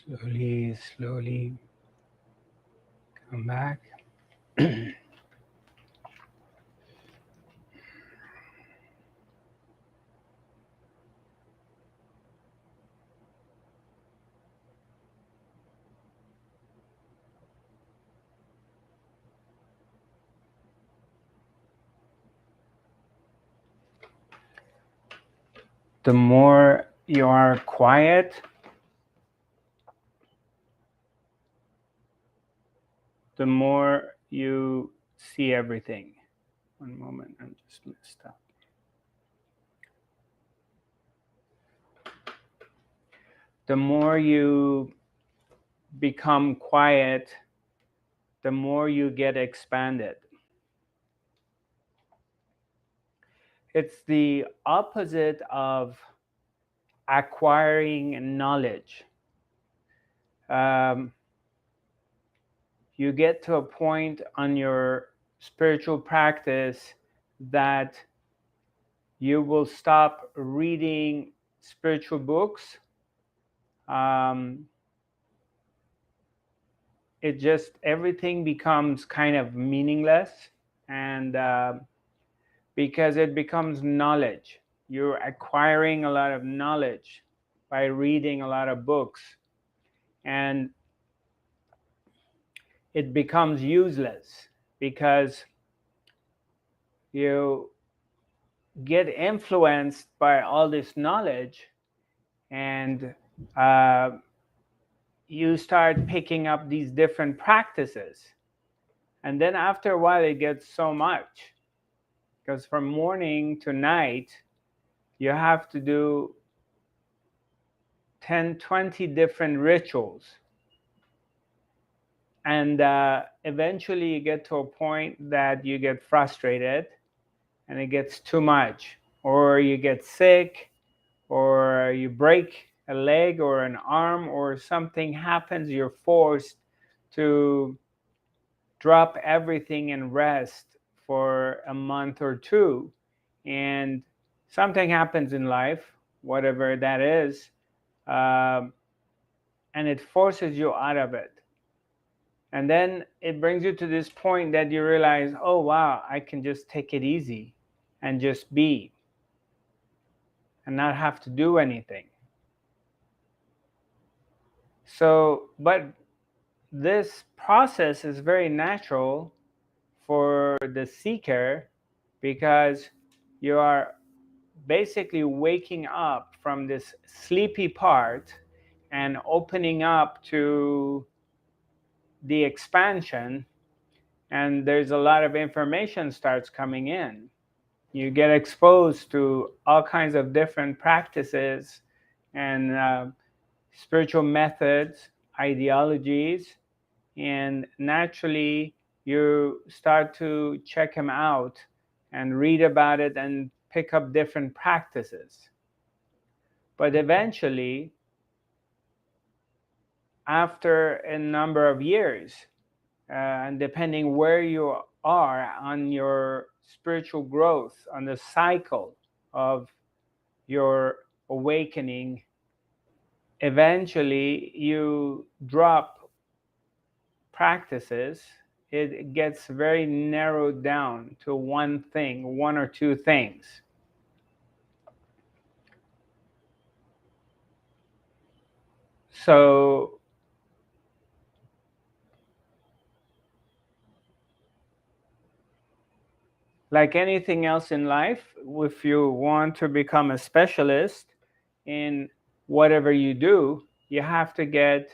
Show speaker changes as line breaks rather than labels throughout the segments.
Slowly come back. The more you are quiet, the more you see everything. One moment, I'm just messed up. The more you become quiet, the more you get expanded. It's the opposite of acquiring knowledge. You get to a point on your spiritual practice that you will stop reading spiritual books. It just, everything becomes kind of meaningless, and because it becomes knowledge. You're acquiring a lot of knowledge by reading a lot of books, and it becomes useless because you get influenced by all this knowledge, and you start picking up these different practices. And then after a while, it gets so much, because from morning to night, you have to do 10, 20 different rituals. And eventually you get to a point that you get frustrated and it gets too much, or you get sick, or you break a leg or an arm, or something happens, you're forced to drop everything and rest for a month or two, and something happens in life, whatever that is, and it forces you out of it. And then it brings you to this point that you realize, oh wow, I can just take it easy and just be and not have to do anything. So, but this process is very natural for the seeker, because you are basically waking up from this sleepy part and opening up to the expansion, and there's a lot of information starts coming in. You get exposed to all kinds of different practices and spiritual methods, ideologies, and naturally you start to check them out and read about it and pick up different practices. But eventually, after a number of years, and depending where you are on your spiritual growth, on the cycle of your awakening, eventually you drop practices. It gets very narrowed down to one thing, one or two things. So like anything else in life, if you want to become a specialist in whatever you do, you have to get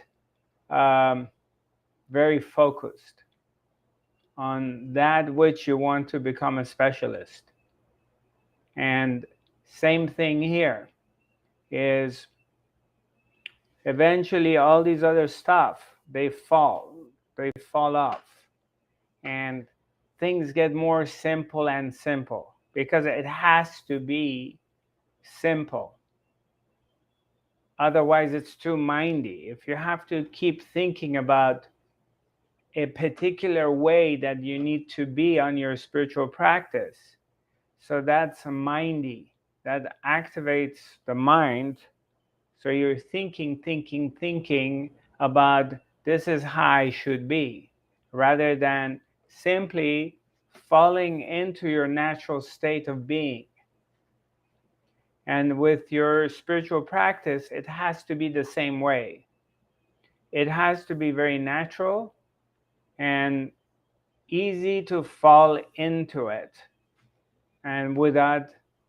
very focused on that which you want to become a specialist. And same thing here is, eventually all these other stuff, they fall off, and things get more simple and simple, because it has to be simple. Otherwise it's too mindy. If you have to keep thinking about a particular way that you need to be on your spiritual practice, so that's mindy. That activates the mind. So you're thinking about this is how I should be, rather than simply falling into your natural state of being. And with your spiritual practice, it has to be the same way. It has to be very natural and easy to fall into it, and without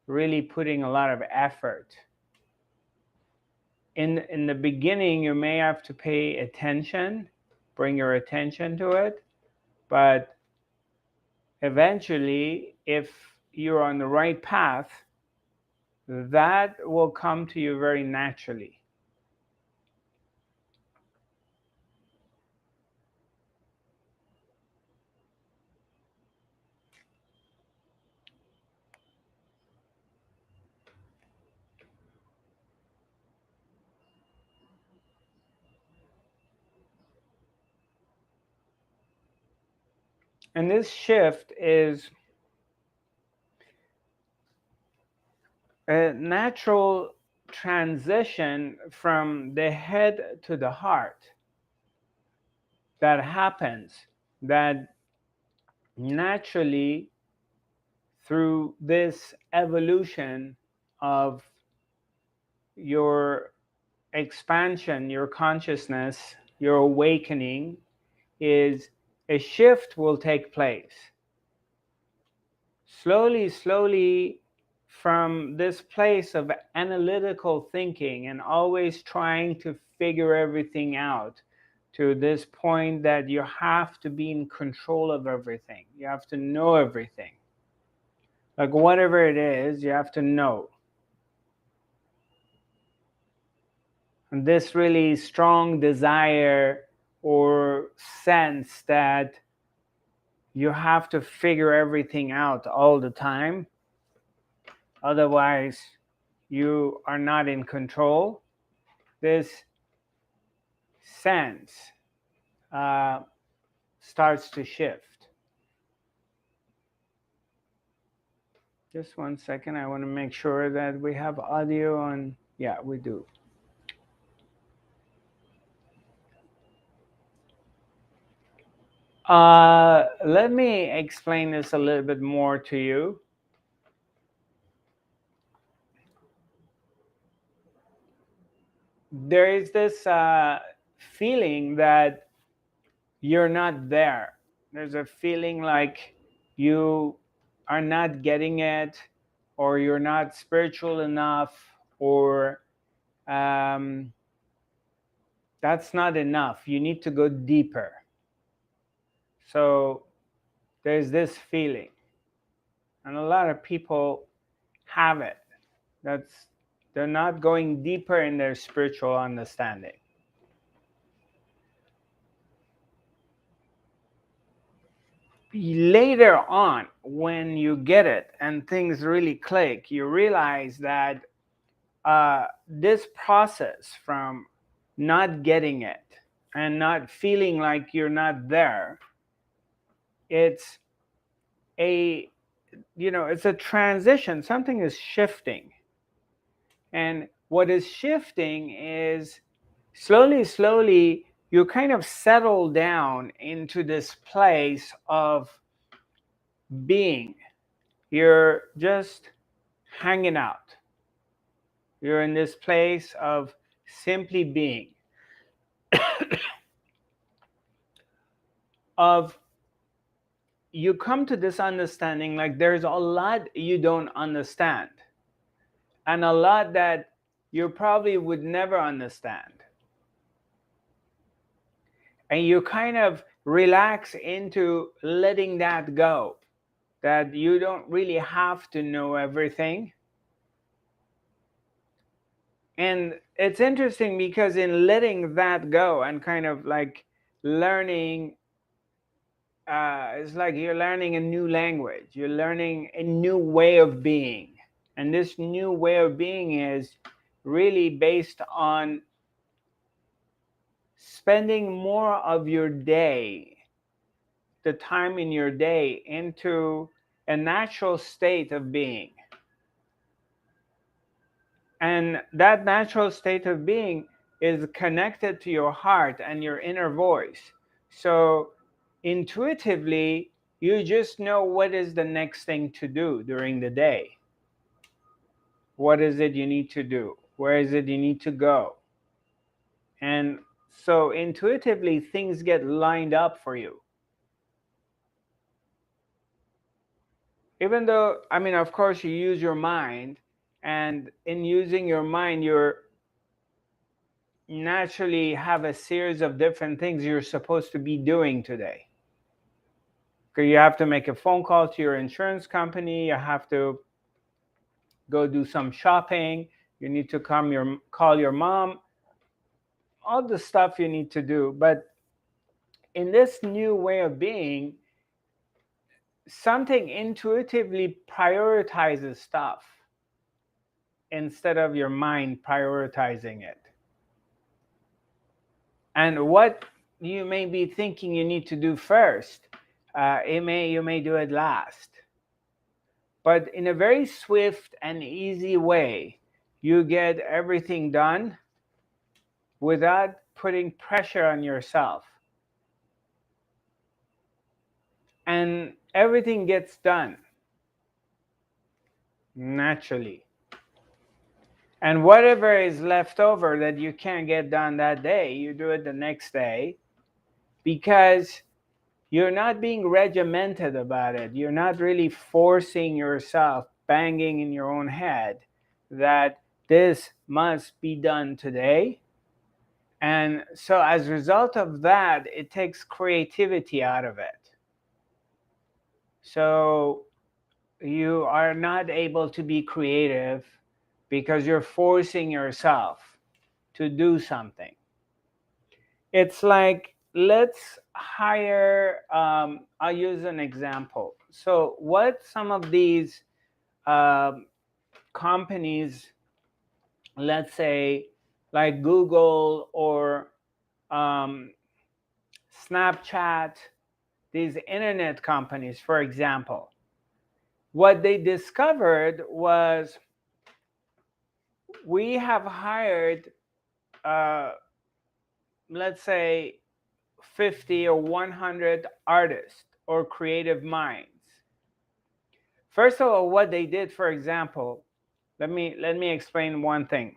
really putting a lot of effort. In the beginning, you may have to pay attention, bring your attention to it, but eventually, if you're on the right path, that will come to you very naturally. And this shift is a natural transition from the head to the heart that happens, that naturally, through this evolution of your expansion, your consciousness, your awakening, is a shift will take place. Slowly, slowly, from this place of analytical thinking and always trying to figure everything out, to this point that you have to be in control of everything. You have to know everything. Like whatever it is, you have to know. And this really strong desire or sense that you have to figure everything out all the time, otherwise you are not in control. This sense starts to shift. Just 1 second, I want to make sure that we have audio on. Yeah, we do. Let me explain this a little bit more to you. There is this feeling that you're not there. There's a feeling like you are not getting it, or you're not spiritual enough, or that's not enough. You need to go deeper. So there's this feeling. And a lot of people have it. They're not going deeper in their spiritual understanding. Later on, when you get it and things really click, you realize that this process from not getting it and not feeling like you're not there, it's it's a transition. Something is shifting. And what is shifting is slowly, slowly, you kind of settle down into this place of being. You're just hanging out. You're in this place of simply being. Of you come to this understanding like there's a lot you don't understand, and a lot that you probably would never understand. And you kind of relax into letting that go, that you don't really have to know everything. And it's interesting because in letting that go and kind of like learning, it's like you're learning a new language, you're learning a new way of being. And this new way of being is really based on spending more of your day, the time in your day, into a natural state of being. And that natural state of being is connected to your heart and your inner voice. So intuitively, you just know what is the next thing to do during the day. What is it you need to do? Where is it you need to go? And so intuitively, things get lined up for you. Even though, I mean, of course, you use your mind, and in using your mind, you're naturally have a series of different things you're supposed to be doing today. Okay, you have to make a phone call to your insurance company, you have to go do some shopping, you need to call your mom, all the stuff you need to do. But in this new way of being, something intuitively prioritizes stuff instead of your mind prioritizing it. And what you may be thinking you need to do first, you may do it last. But in a very swift and easy way, you get everything done without putting pressure on yourself. And everything gets done naturally. And whatever is left over that you can't get done that day, you do it the next day, because you're not being regimented about it. You're not really forcing yourself, banging in your own head that this must be done today. And so as a result of that, it takes creativity out of it. So you are not able to be creative because you're forcing yourself to do something. It's like, let's hire, I'll use an example. So what some of these companies, let's say like Google or Snapchat, these internet companies, for example, what they discovered was, we have hired, let's say, 50 or 100 artists or creative minds. First of all, what they did, for example, let me explain one thing.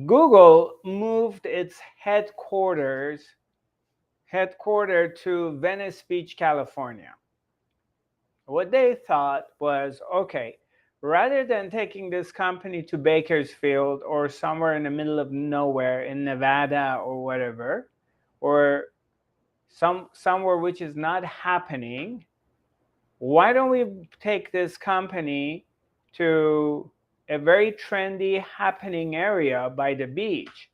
Google moved its headquarters to Venice Beach, California. What they thought was, okay, rather than taking this company to Bakersfield or somewhere in the middle of nowhere in Nevada or whatever, or somewhere which is not happening, why don't we take this company to a very trendy, happening area by the beach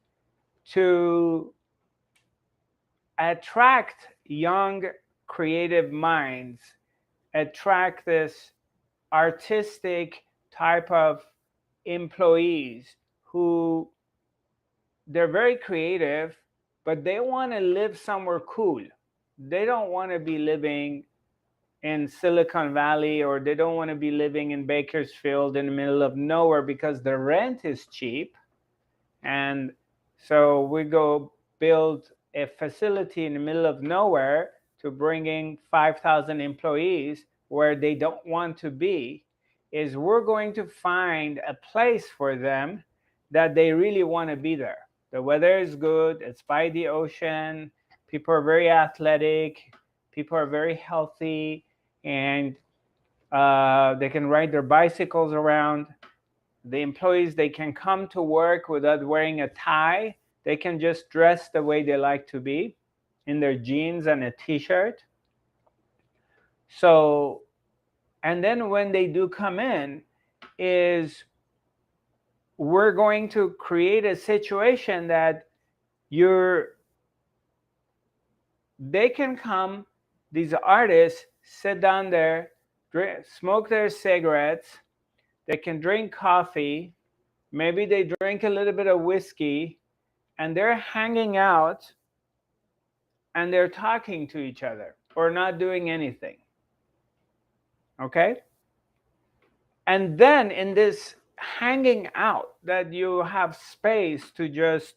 to attract young, creative minds, attract this artistic type of employees who, they're very creative, but they want to live somewhere cool. They don't want to be living in Silicon Valley, or they don't want to be living in Bakersfield in the middle of nowhere because the rent is cheap. And so we go build a facility in the middle of nowhere to bring in 5,000 employees where they don't want to be. Is we're going to find a place for them that they really want to be there. The weather is good, it's by the ocean, people are very athletic, people are very healthy, and they can ride their bicycles around. The employees, they can come to work without wearing a tie. They can just dress the way they like to be, in their jeans and a t-shirt. So, and then when they do come in, is we're going to create a situation that they can come, these artists sit down there, smoke their cigarettes, they can drink coffee, maybe they drink a little bit of whiskey, and they're hanging out and they're talking to each other or not doing anything. Okay? And then in this hanging out, that you have space to just,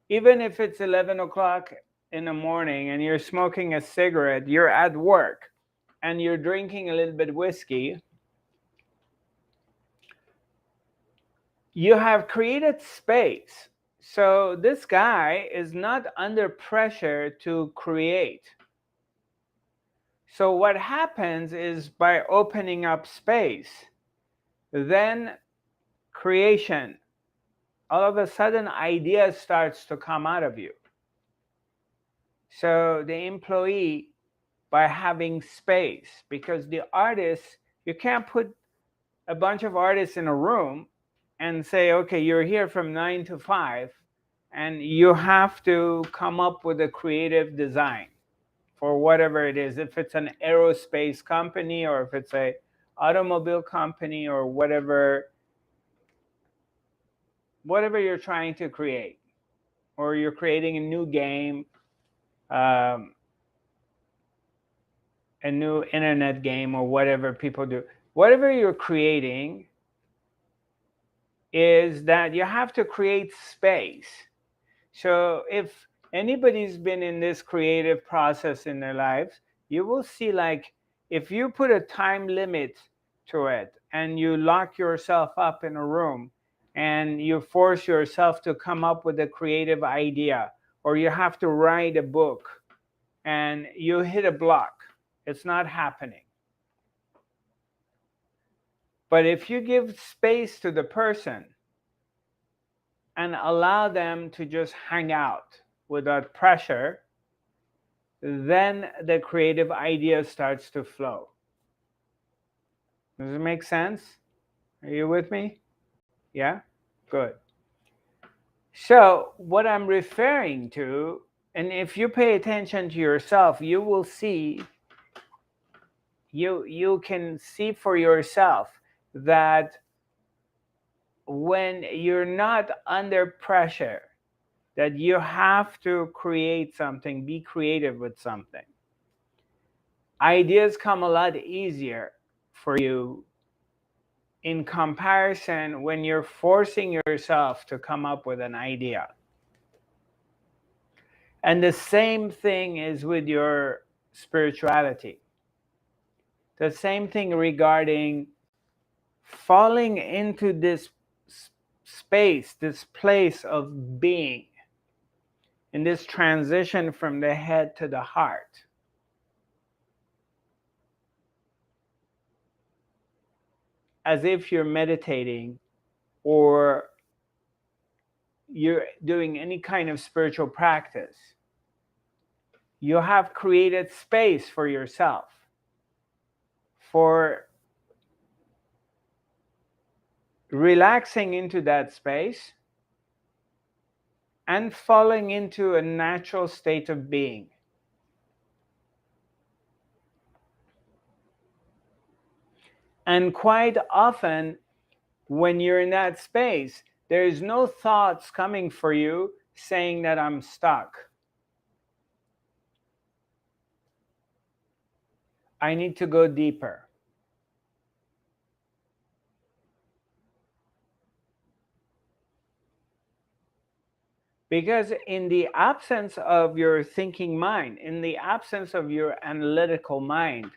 even if it's 11 o'clock in the morning and you're smoking a cigarette, you're at work and you're drinking a little bit whiskey, you have created space. So this guy is not under pressure to create. So what happens is, by opening up space, then creation, all of a sudden ideas starts to come out of you. So the employee, by having space, because the artist, you can't put a bunch of artists in a room and say, okay, you're here from 9 to 5 and you have to come up with a creative design for whatever it is, if it's an aerospace company or if it's a automobile company or whatever you're trying to create, or you're creating a new game, um, a new internet game, or whatever people do. Whatever you're creating is that you have to create space. So if anybody's been in this creative process in their lives, you will see, like, if you put a time limit to it and you lock yourself up in a room and you force yourself to come up with a creative idea, or you have to write a book and you hit a block, it's not happening. But if you give space to the person and allow them to just hang out without pressure, then the creative idea starts to flow. Does it make sense? Are you with me? Yeah? Good. So what I'm referring to, and if you pay attention to yourself, you will see, you can see for yourself that when you're not under pressure, that you have to create something, be creative with something, ideas come a lot easier for you in comparison when you're forcing yourself to come up with an idea. And the same thing is with your spirituality. The same thing regarding falling into this space, this place of being, in this transition from the head to the heart. As if you're meditating or you're doing any kind of spiritual practice. You have created space for yourself, for relaxing into that space and falling into a natural state of being. And quite often, when you're in that space, there is no thoughts coming for you saying that I'm stuck. I need to go deeper. Because in the absence of your thinking mind, in the absence of your analytical mind,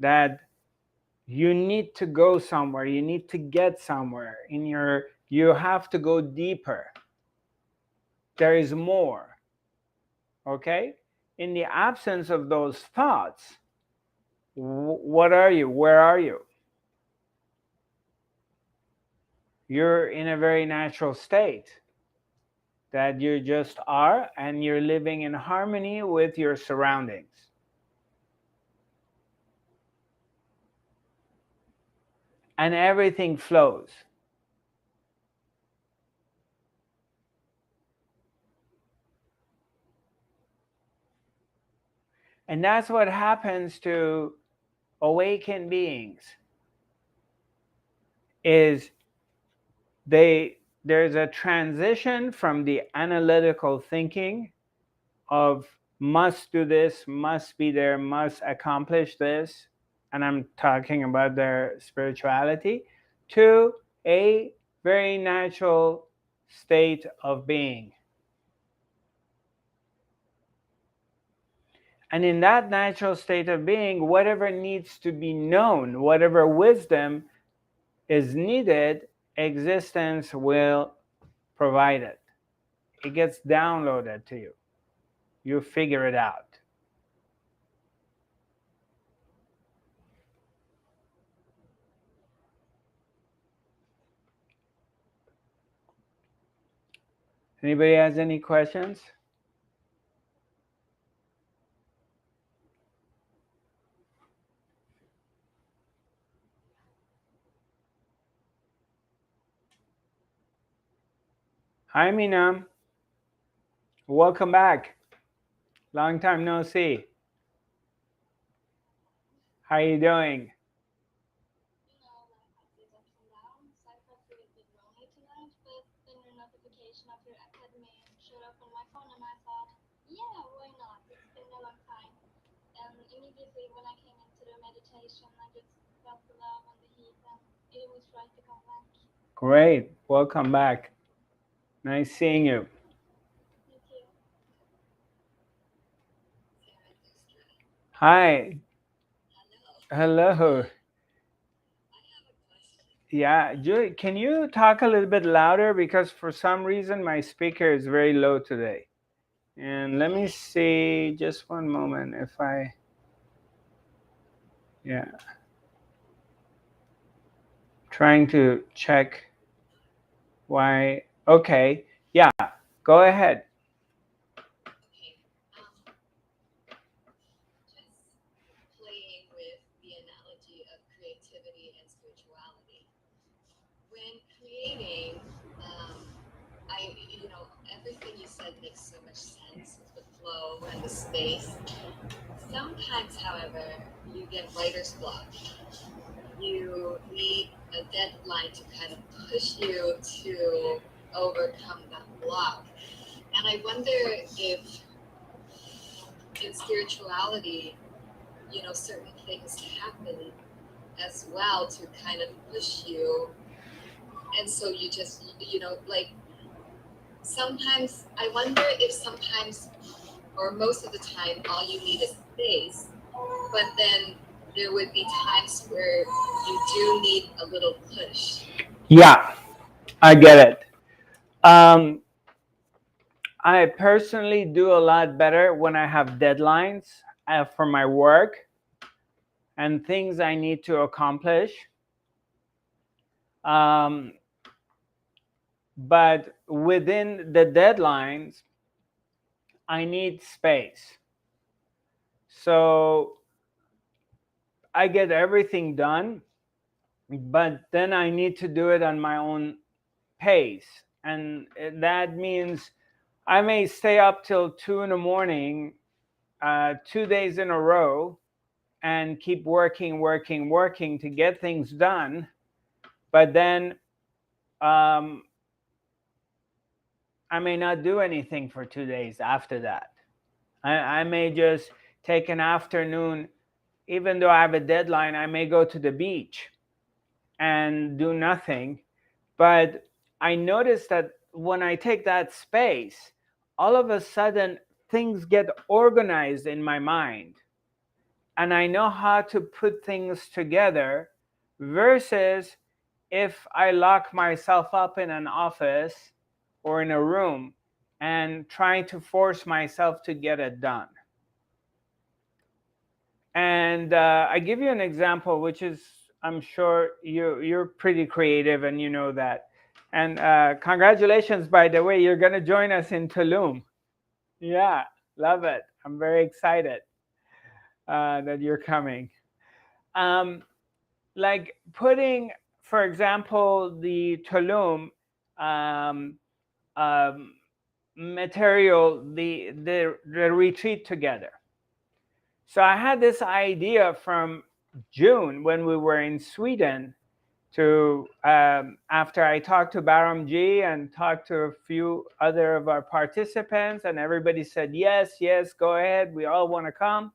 that you need to go somewhere, you need to get somewhere, you have to go deeper. There is more. Okay? In the absence of those thoughts, what are you? Where are you? You're in a very natural state that you just are, and you're living in harmony with your surroundings. And everything flows. And that's what happens to awakened beings, is there's a transition from the analytical thinking of must do this, must be there, must accomplish this, and I'm talking about their spirituality, to a very natural state of being. And in that natural state of being, whatever needs to be known, whatever wisdom is needed, existence will provide it. It gets downloaded to you. You figure it out. Anybody has any questions? Hi, Minam. Welcome back. Long time no see. How are you doing? Great. Welcome back. Nice seeing you. Hi. Hello. Yeah, Julie, can you talk a little bit louder? Because for some reason my speaker is very low today. And let me see, just one moment, if I, yeah. Trying to check why. Okay. Yeah, go ahead. Yeah, I get it. I personally do a lot better when I have deadlines for my work and things I need to accomplish. Um, but within the deadlines, I need space. So I get everything done, but then I need to do it on my own pace. And that means I may stay up till 2 in the morning, 2 days in a row, and keep working to get things done. But then I may not do anything for 2 days after that. I may just take an afternoon, even though I have a deadline, I may go to the beach and do nothing. But I notice that when I take that space, all of a sudden things get organized in my mind. And I know how to put things together versus if I lock myself up in an office or in a room and trying to force myself to get it done. And I give you an example, which is, I'm sure you're pretty creative and you know that. And congratulations, by the way, you're going to join us in Tulum. Yeah, love it. I'm very excited that you're coming. Um, like putting, for example, the Tulum um, um, material, the retreat together. So I had this idea from June when we were in Sweden to after I talked to Baramji and talked to a few other of our participants, and everybody said yes, yes, go ahead, we all want to come.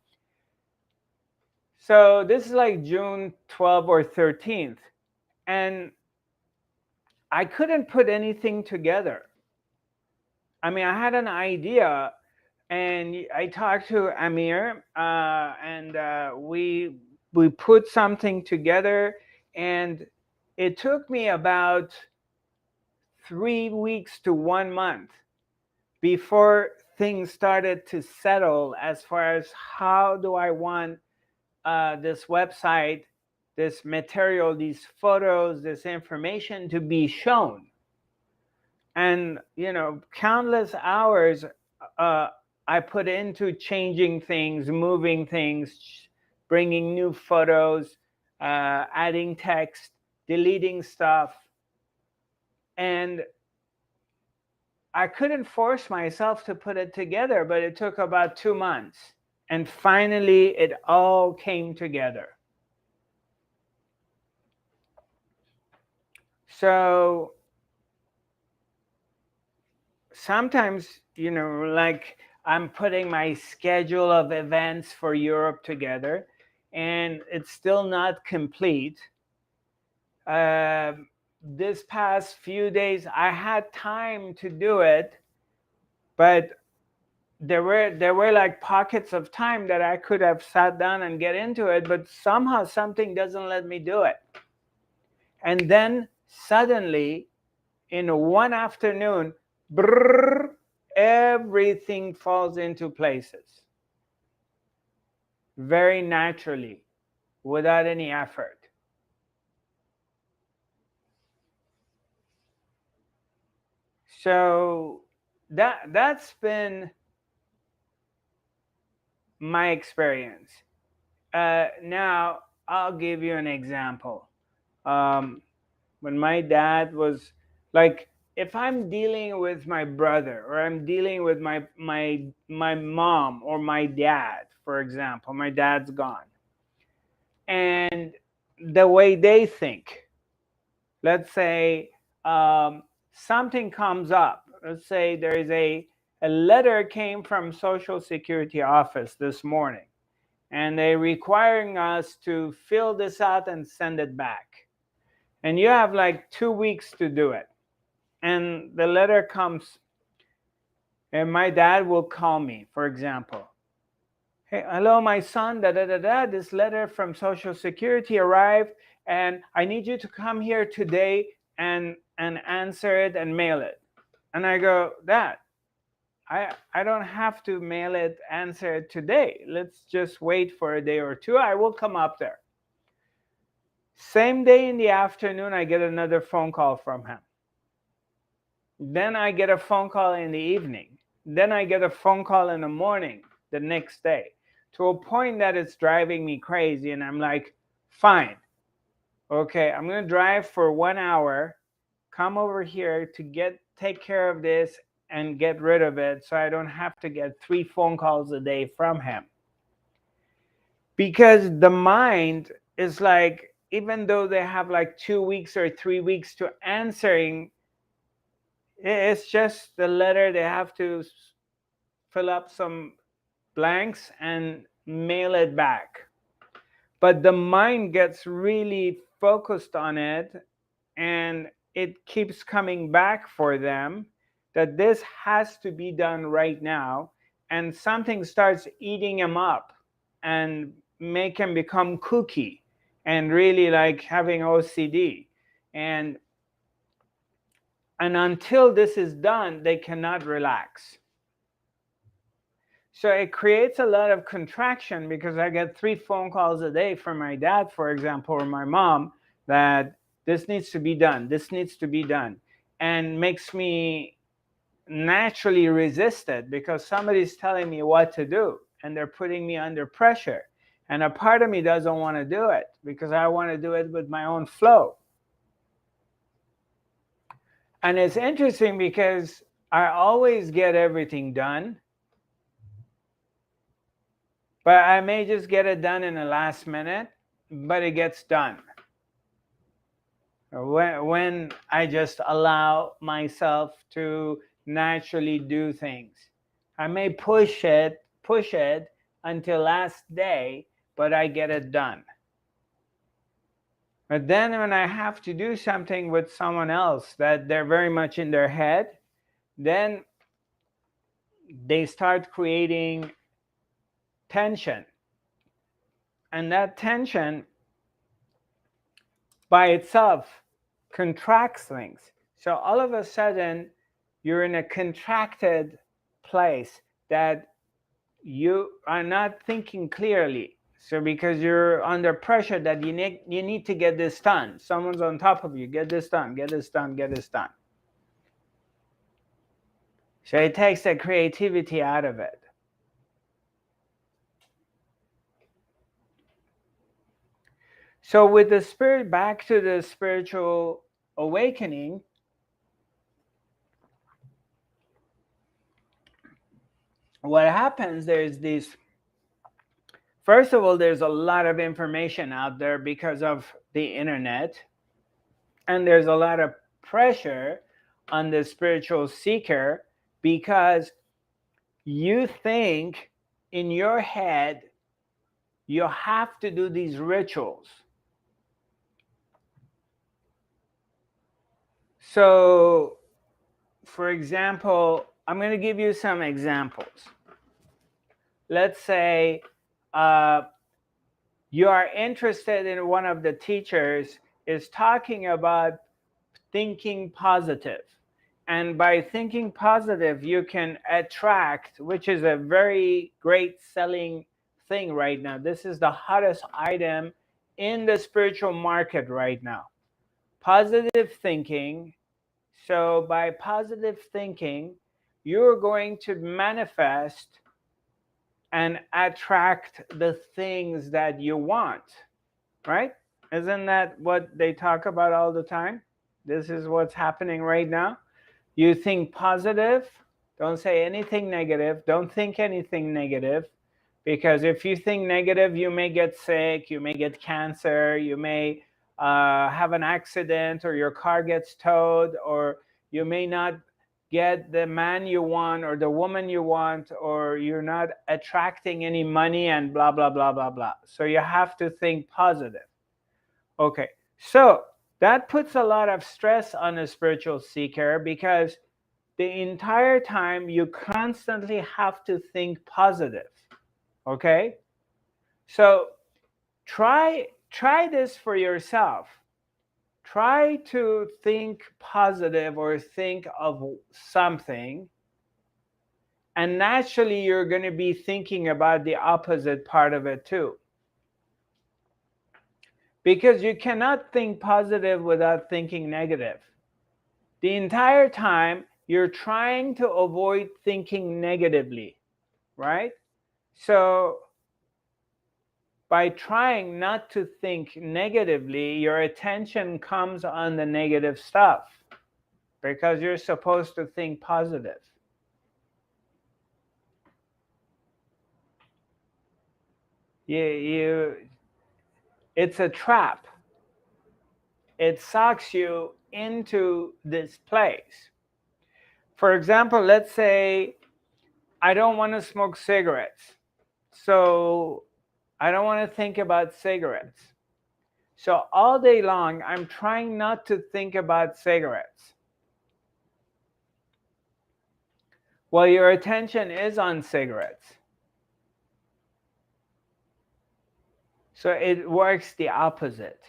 So this is like June 12th or 13th, and I couldn't put anything together. I mean, I had an idea, and I talked to Amir, and we put something together, and it took me about 3 weeks to 1 month before things started to settle as far as how do I want this website, this material, these photos, this information to be shown. And countless hours uh, I put into changing things, moving things, bringing new photos, adding text, deleting stuff. And I couldn't force myself to put it together, but it took about 2 months. And finally, it all came together. So sometimes, like I'm putting my schedule of events for Europe together, and it's still not complete. This past few days, I had time to do it, but there were like pockets of time that I could have sat down and get into it, but somehow something doesn't let me do it. And then suddenly, in one afternoon, brrr, everything falls into places very naturally, without any effort. So that's been my experience. Now I'll give you an example. Um, when my dad was like, if I'm dealing with my brother, or I'm dealing with my mom or my dad, for example, my dad's gone, and the way they think, let's say something comes up. Let's say there is a letter came from Social Security office this morning, and they're requiring us to fill this out and send it back. And you have like 2 weeks to do it. And the letter comes, and my dad will call me, for example. Hey, hello, my son, this letter from Social Security arrived, and I need you to come here today and answer it and mail it. And I go, Dad, I don't have to mail it, answer it today. Let's just wait for a day or two. I will come up there. Same day in the afternoon, I get another phone call from him. Then I get a phone call in the evening. Then I get a phone call in the morning the next day, to a point that it's driving me crazy. And I'm like, fine. Okay, I'm going to drive for 1 hour, come over here to take care of this and get rid of it, so I don't have to get 3 phone calls a day from him. Because the mind is like, even though they have like 2 weeks or 3 weeks to answering, it's just the letter. They have to fill up some blanks and mail it back. But the mind gets really focused on it, and it keeps coming back for them that this has to be done right now. And something starts eating them up and make them become kooky and really like having OCD. And until this is done, they cannot relax. So it creates a lot of contraction, because I get 3 phone calls a day from my dad, for example, or my mom, that this needs to be done, this needs to be done, and makes me naturally resist it, because somebody's telling me what to do and they're putting me under pressure. And a part of me doesn't want to do it, because I want to do it with my own flow. And it's interesting because I always get everything done, but I may just get it done in the last minute, but it gets done. When I just allow myself to naturally do things. I may push it until last day, but I get it done. But then when I have to do something with someone else that they're very much in their head, then they start creating tension. And that tension by itself contracts things. So all of a sudden, you're in a contracted place that you are not thinking clearly. So because you're under pressure that you need to get this done. Someone's on top of you, get this done, get this done, get this done. So it takes the creativity out of it. So with the spirit, back to the spiritual awakening, what happens, there's this, first of all, there's a lot of information out there because of the internet, and there's a lot of pressure on the spiritual seeker because you think in your head you have to do these rituals. So, for example, I'm going to give you some examples. Let's say you are interested in one of the teachers is talking about thinking positive. And by thinking positive, you can attract, which is a very great selling thing right now. This is the hottest item in the spiritual market right now. Positive thinking. So by positive thinking, you're going to manifest and attract the things that you want, right? Isn't that what they talk about all the time? This is what's happening right now. You think positive, don't say anything negative, don't think anything negative, because if you think negative, you may get sick, you may get cancer, you may have an accident, or your car gets towed, or you may not get the man you want or the woman you want, or you're not attracting any money, and blah, blah, blah, blah, blah. So you have to think positive. Okay, so that puts a lot of stress on a spiritual seeker because the entire time you constantly have to think positive. Okay, so try this for yourself. Try to think positive or think of something, and naturally you're going to be thinking about the opposite part of it too, because you cannot think positive without thinking negative. The entire time you're trying to avoid thinking negatively, right? So by trying not to think negatively, your attention comes on the negative stuff because you're supposed to think positive. It's a trap. It sucks you into this place. For example, let's say I don't want to smoke cigarettes. So I don't want to think about cigarettes. So all day long, I'm trying not to think about cigarettes. Well, your attention is on cigarettes. So it works the opposite.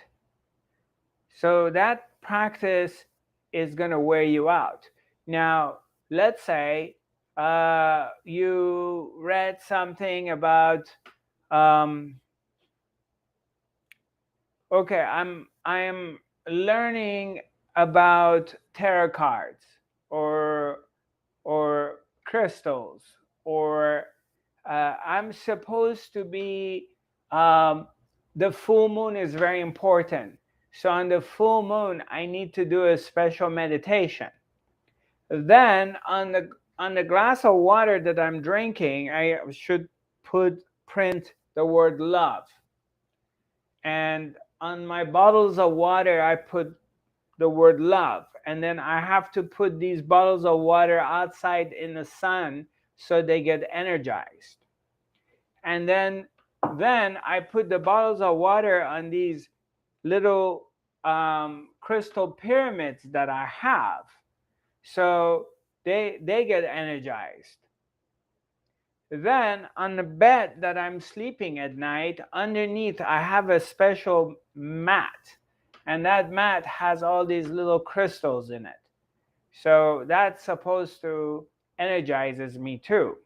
So that practice is going to wear you out. Now, let's say you read something about, okay, I'm learning about tarot cards or crystals, or I'm supposed to be, the full moon is very important. So on the full moon, I need to do a special meditation. Then on the glass of water that I'm drinking, I should print the word love. And on my bottles of water, I put the word love. And then I have to put these bottles of water outside in the sun so they get energized. And then I put the bottles of water on these little crystal pyramids that I have. So they get energized. Then on the bed that I'm sleeping at night, underneath I have a special mat. And that mat has all these little crystals in it. So that's supposed to energizes me too.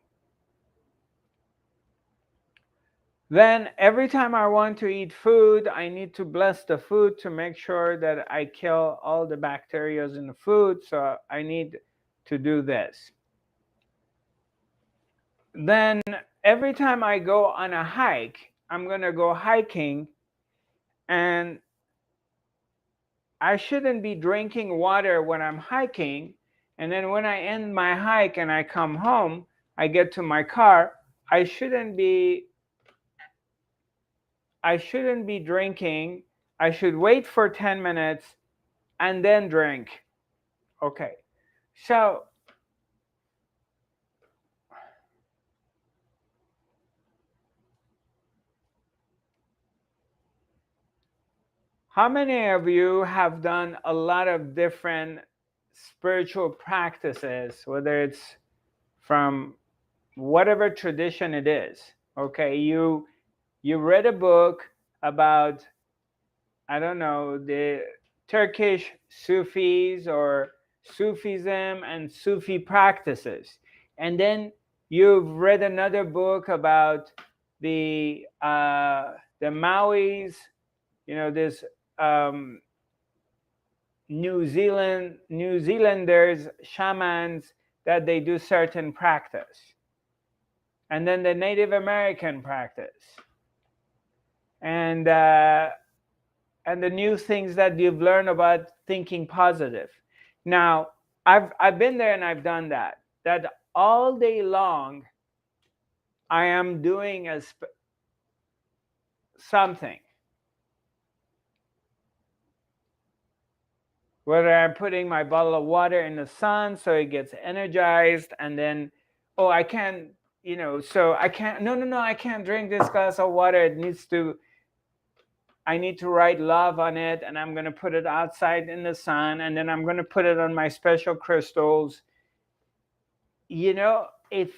Then every time I want to eat food, I need to bless the food to make sure that I kill all the bacteria in the food. So I need to do this. Then every time I go on a hike, I'm going to go hiking, and I shouldn't be drinking water when I'm hiking. And then when I end my hike and I come home, I get to my car, I shouldn't be drinking. I should wait for 10 minutes and then drink. Okay. So how many of you have done a lot of different spiritual practices, whether it's from whatever tradition it is? Okay, you read a book about, I don't know, the Turkish Sufis or Sufism and Sufi practices, and then you've read another book about the Maoris, this um, New Zealanders, shamans, that they do certain practice, and then the Native American practice, and and the new things that you've learned about thinking positive. Now, I've been there and I've done that. That all day long, I am doing something. Whether I'm putting my bottle of water in the sun so it gets energized, and then, oh, I can't, so I can't, no, I can't drink this glass of water. I need to write love on it, and I'm going to put it outside in the sun, and then I'm going to put it on my special crystals. If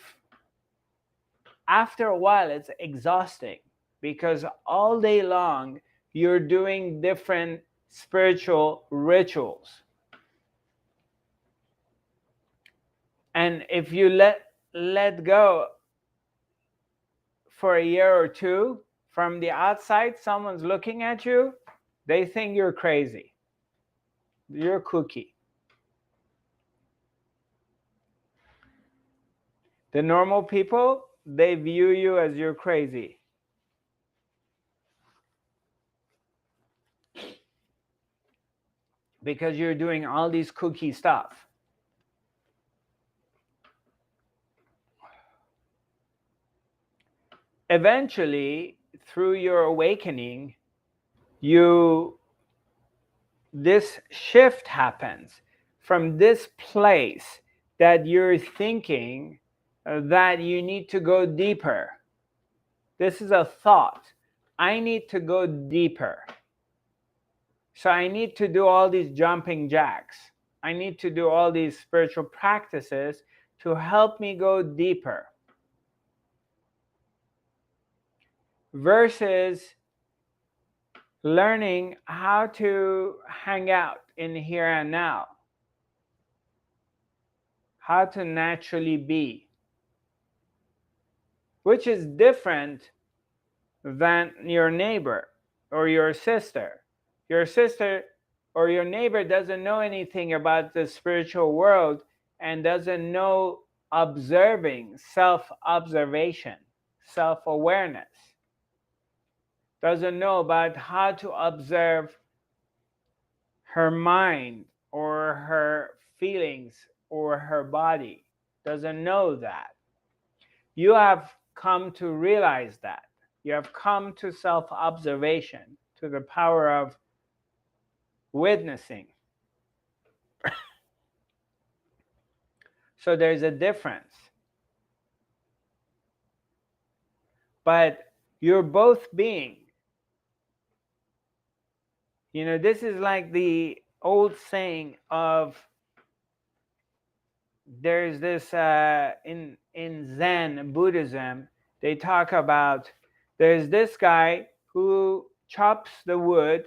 after a while it's exhausting, because all day long you're doing different spiritual rituals. And if you let go for a year or two, from the outside, someone's looking at you, they think you're crazy. You're kooky. The normal people, they view you as you're crazy. Because you're doing all these kooky stuff. Eventually, through your awakening, this shift happens from this place that you're thinking that you need to go deeper. This is a thought. I need to go deeper. So I need to do all these jumping jacks. I need to do all these spiritual practices to help me go deeper. Versus learning how to hang out in here and now. How to naturally be. Which is different than your neighbor or your sister. Your sister or your neighbor doesn't know anything about the spiritual world and doesn't know observing, self-observation, self-awareness. Doesn't know about how to observe her mind or her feelings or her body. Doesn't know that. You have come to realize that. You have come to self-observation, to the power of witnessing. So there's a difference. But you're both being. You know, this is like the old saying of, there's this in Zen Buddhism, they talk about, there's this guy who chops the wood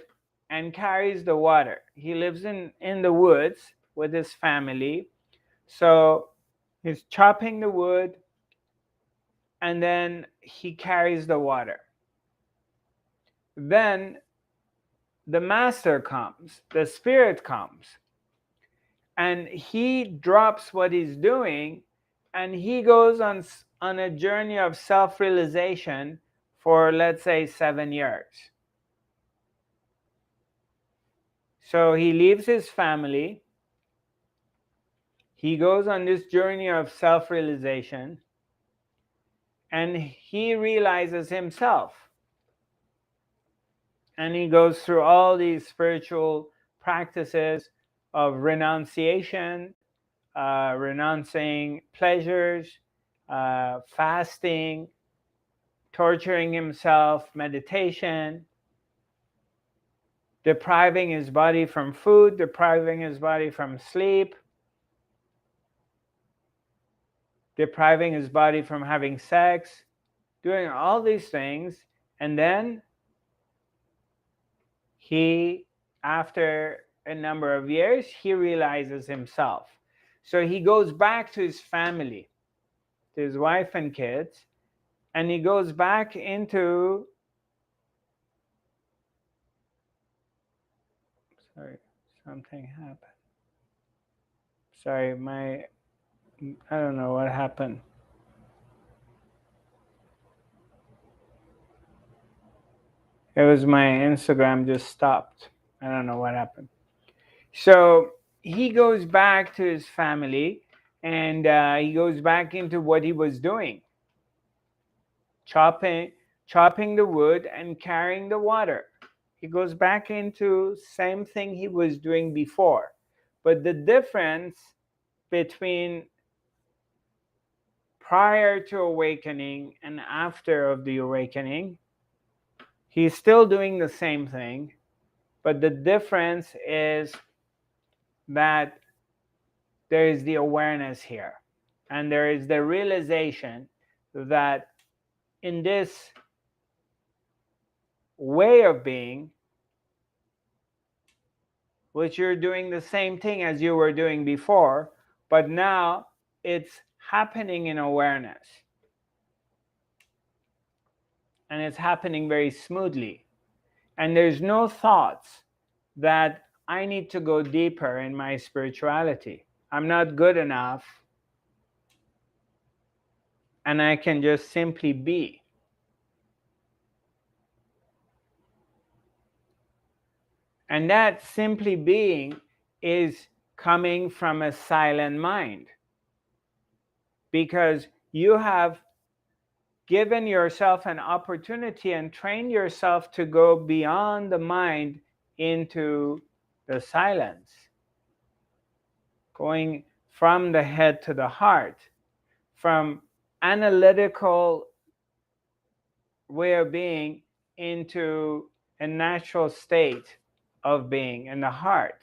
and carries the water. He lives in the woods with his family. So he's chopping the wood and then he carries the water. Then the master comes, the spirit comes, and he drops what he's doing and he goes on a journey of self-realization for, let's say, 7 years. So he leaves his family, he goes on this journey of self-realization, and he realizes himself, and he goes through all these spiritual practices of renunciation, renouncing pleasures, fasting, torturing himself, meditation, depriving his body from food, depriving his body from sleep, depriving his body from having sex, doing all these things. And then he, after a number of years, he realizes himself. So he goes back to his family, to his wife and kids, and he goes back into, sorry, something happened. Sorry, I don't know what happened. It was my Instagram just stopped. I don't know what happened. So he goes back to his family, and he goes back into what he was doing, chopping the wood and carrying the water. He goes back into same thing he was doing before. But the difference between prior to awakening and after of the awakening, he's still doing the same thing, but the difference is that there is the awareness here, and there is the realization that in this way of being, which you're doing the same thing as you were doing before, but now it's happening in awareness, and it's happening very smoothly, and there's no thoughts that I need to go deeper in my spirituality, I'm not good enough, and I can just simply be. And that simply being is coming from a silent mind, because you have given yourself an opportunity and trained yourself to go beyond the mind into the silence, going from the head to the heart, from analytical way of being into a natural state of being in the heart.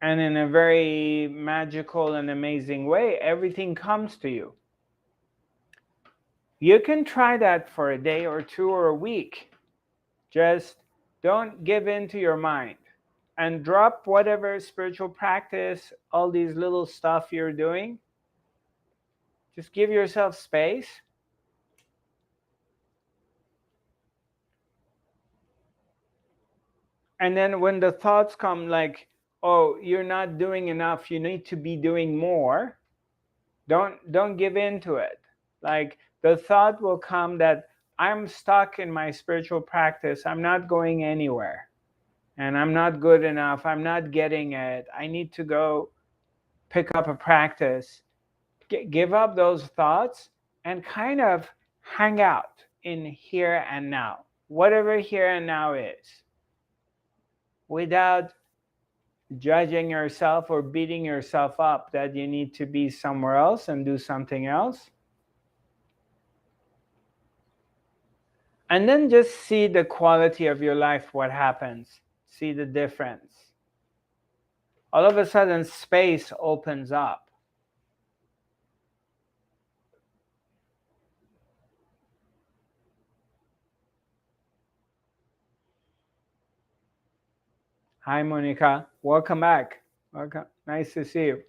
And in a very magical and amazing way, everything comes to you. You can try that for a day or two or a week. Just don't give in to your mind, and drop whatever spiritual practice, all these little stuff you're doing. Just give yourself space. And then when the thoughts come like, oh, you're not doing enough, you need to be doing more, don't give in to it. Like, the thought will come that I'm stuck in my spiritual practice, I'm not going anywhere, and I'm not good enough, I'm not getting it, I need to go pick up a practice. Give up those thoughts and kind of hang out in here and now, whatever here and now is, without judging yourself or beating yourself up that you need to be somewhere else and do something else. And then just see the quality of your life, what happens. See the difference. All of a sudden, space opens up. Hi, Monica. Welcome back. Welcome. Nice to see you.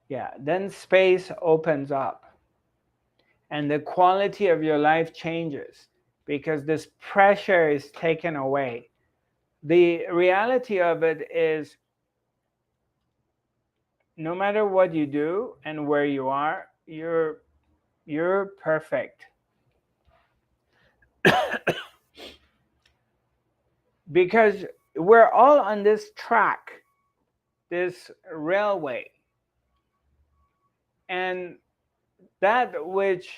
Yeah, then space opens up and the quality of your life changes because this pressure is taken away. The reality of it is no matter what you do and where you are, you're perfect. Because we're all on this track, this railway. And that which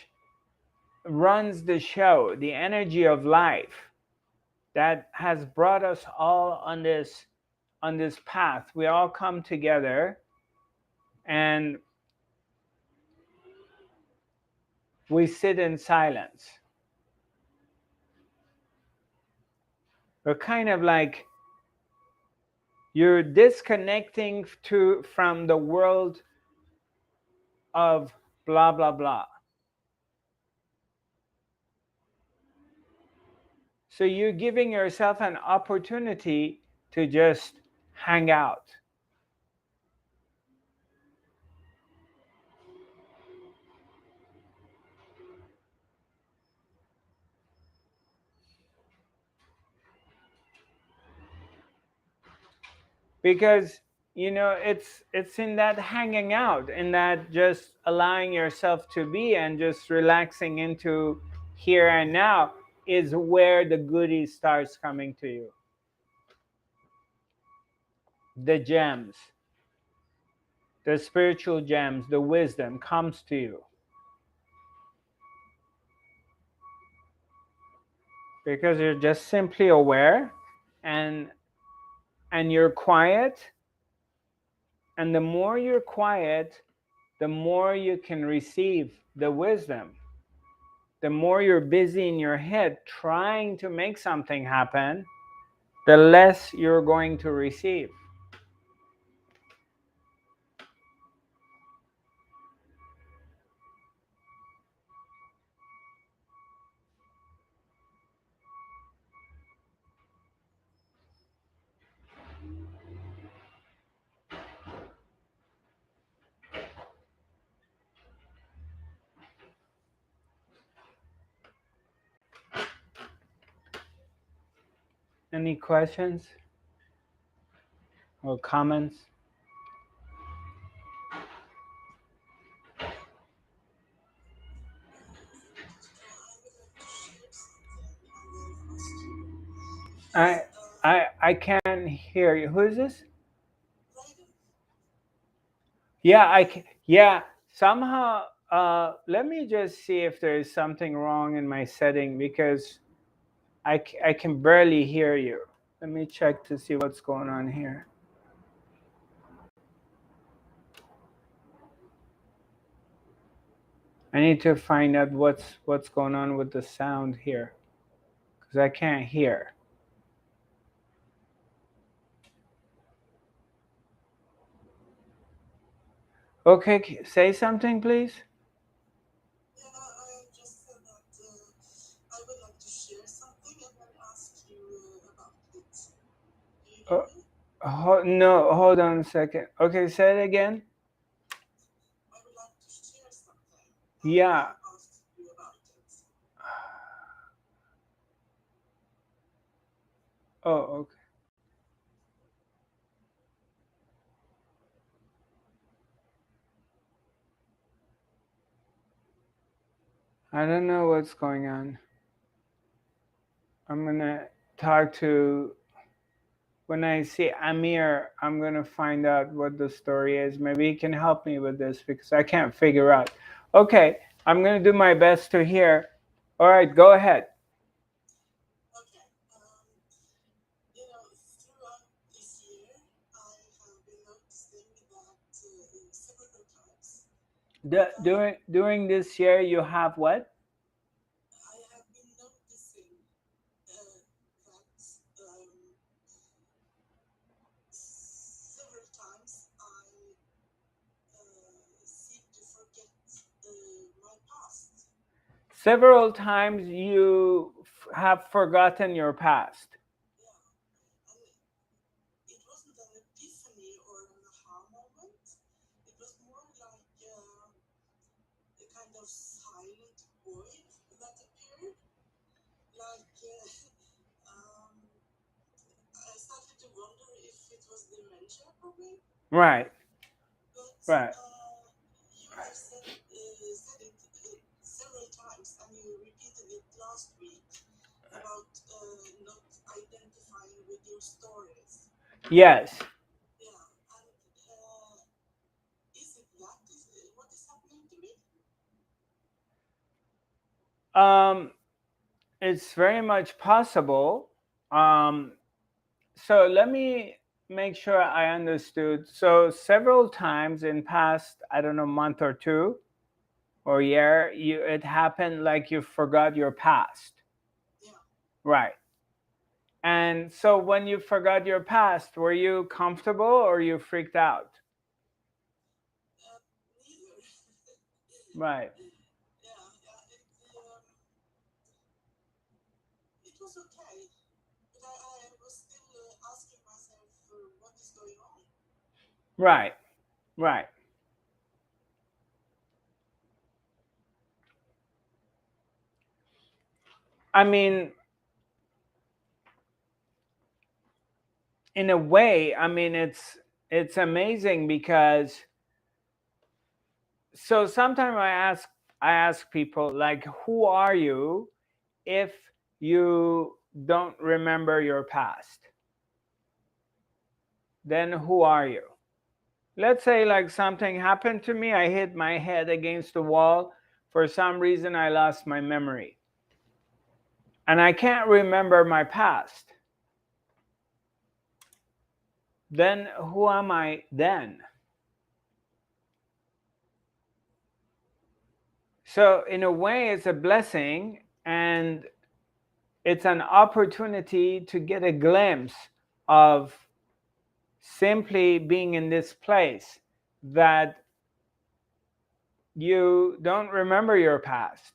runs the show, the energy of life that has brought us all on this path. We all come together and we sit in silence. We're kind of like you're disconnecting from the world of blah blah blah. So you're giving yourself an opportunity to just hang out. Because it's in that hanging out, in that just allowing yourself to be and just relaxing into here and now is where the goodies starts coming to you. The gems, the spiritual gems, the wisdom comes to you because you're just simply aware and you're quiet. And the more you're quiet, the more you can receive the wisdom. The more you're busy in your head trying to make something happen, the less you're going to receive. Any questions or comments? I can't hear you. Who is this? Yeah, yeah. Somehow, let me just see if there is something wrong in my setting because I can barely hear you. Let me check to see what's going on here. I need to find out what's going on with the sound here because I can't hear. Okay, say something, please.
Yeah, I just said that I would like to share something and then ask you about it. Do you hear me?
No, hold on a second. Okay, say it again.
I would like to share something and
Yeah.
then ask you about it.
Oh, okay. I don't know what's going on. I'm gonna talk to. When I see Amir, I'm gonna find out what the story is. Maybe he can help me with this because I can't figure out. Okay, I'm gonna do my best to hear. All right, go ahead.
Okay. Throughout this year, I have been noticing that several times.
During this year, you have what? Several times you have forgotten your past.
Yeah, and it wasn't an epiphany or an aha moment. It was more like a kind of silent void that appeared. Like um, I started to wonder if it was dementia for me.
Right,
But
right.
you have said it several times, and you repeated it last week about not identifying with your stories.
Yes.
Yeah, and is it that is what is happening to me?
Um, it's very much possible. Um, so let me make sure I understood. So several times in past, I don't know, month or two or year, it happened like you forgot your past.
Yeah,
Right. And so when you forgot your past, were you comfortable or you freaked out?
neither.
Right.
Yeah, yeah. It was okay, but I was still asking myself what is going on.
Right. Right. I mean, in a way, I mean it's amazing because so sometimes I ask people like who are you if you don't remember your past? Then who are you? Let's say like something happened to me, I hit my head against the wall, for some reason I lost my memory and I can't remember my past. Then who am I then? So in a way it's a blessing, and it's an opportunity to get a glimpse of simply being in this place that you don't remember your past.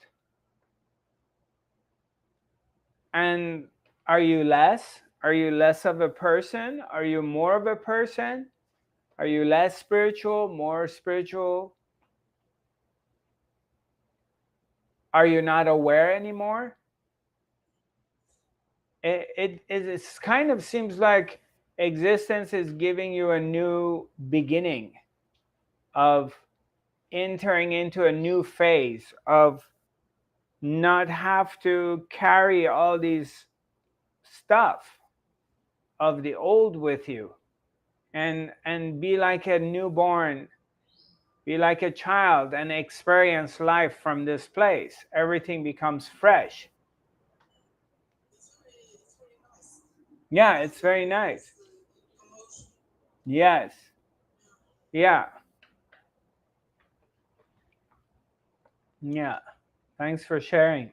And are you less? Are you less of a person? Are you more of a person? Are you less spiritual, more spiritual? Are you not aware anymore? It kind of seems like existence is giving you a new beginning of entering into a new phase of not have to carry all these stuff of the old with you, and be like a newborn, be like a child and experience life from this place. Everything becomes fresh.
It's very nice. I
Yeah,
like
it's very
this
nice.
commotion.
Yes.
Yeah,
Yeah. Yeah. Thanks for sharing.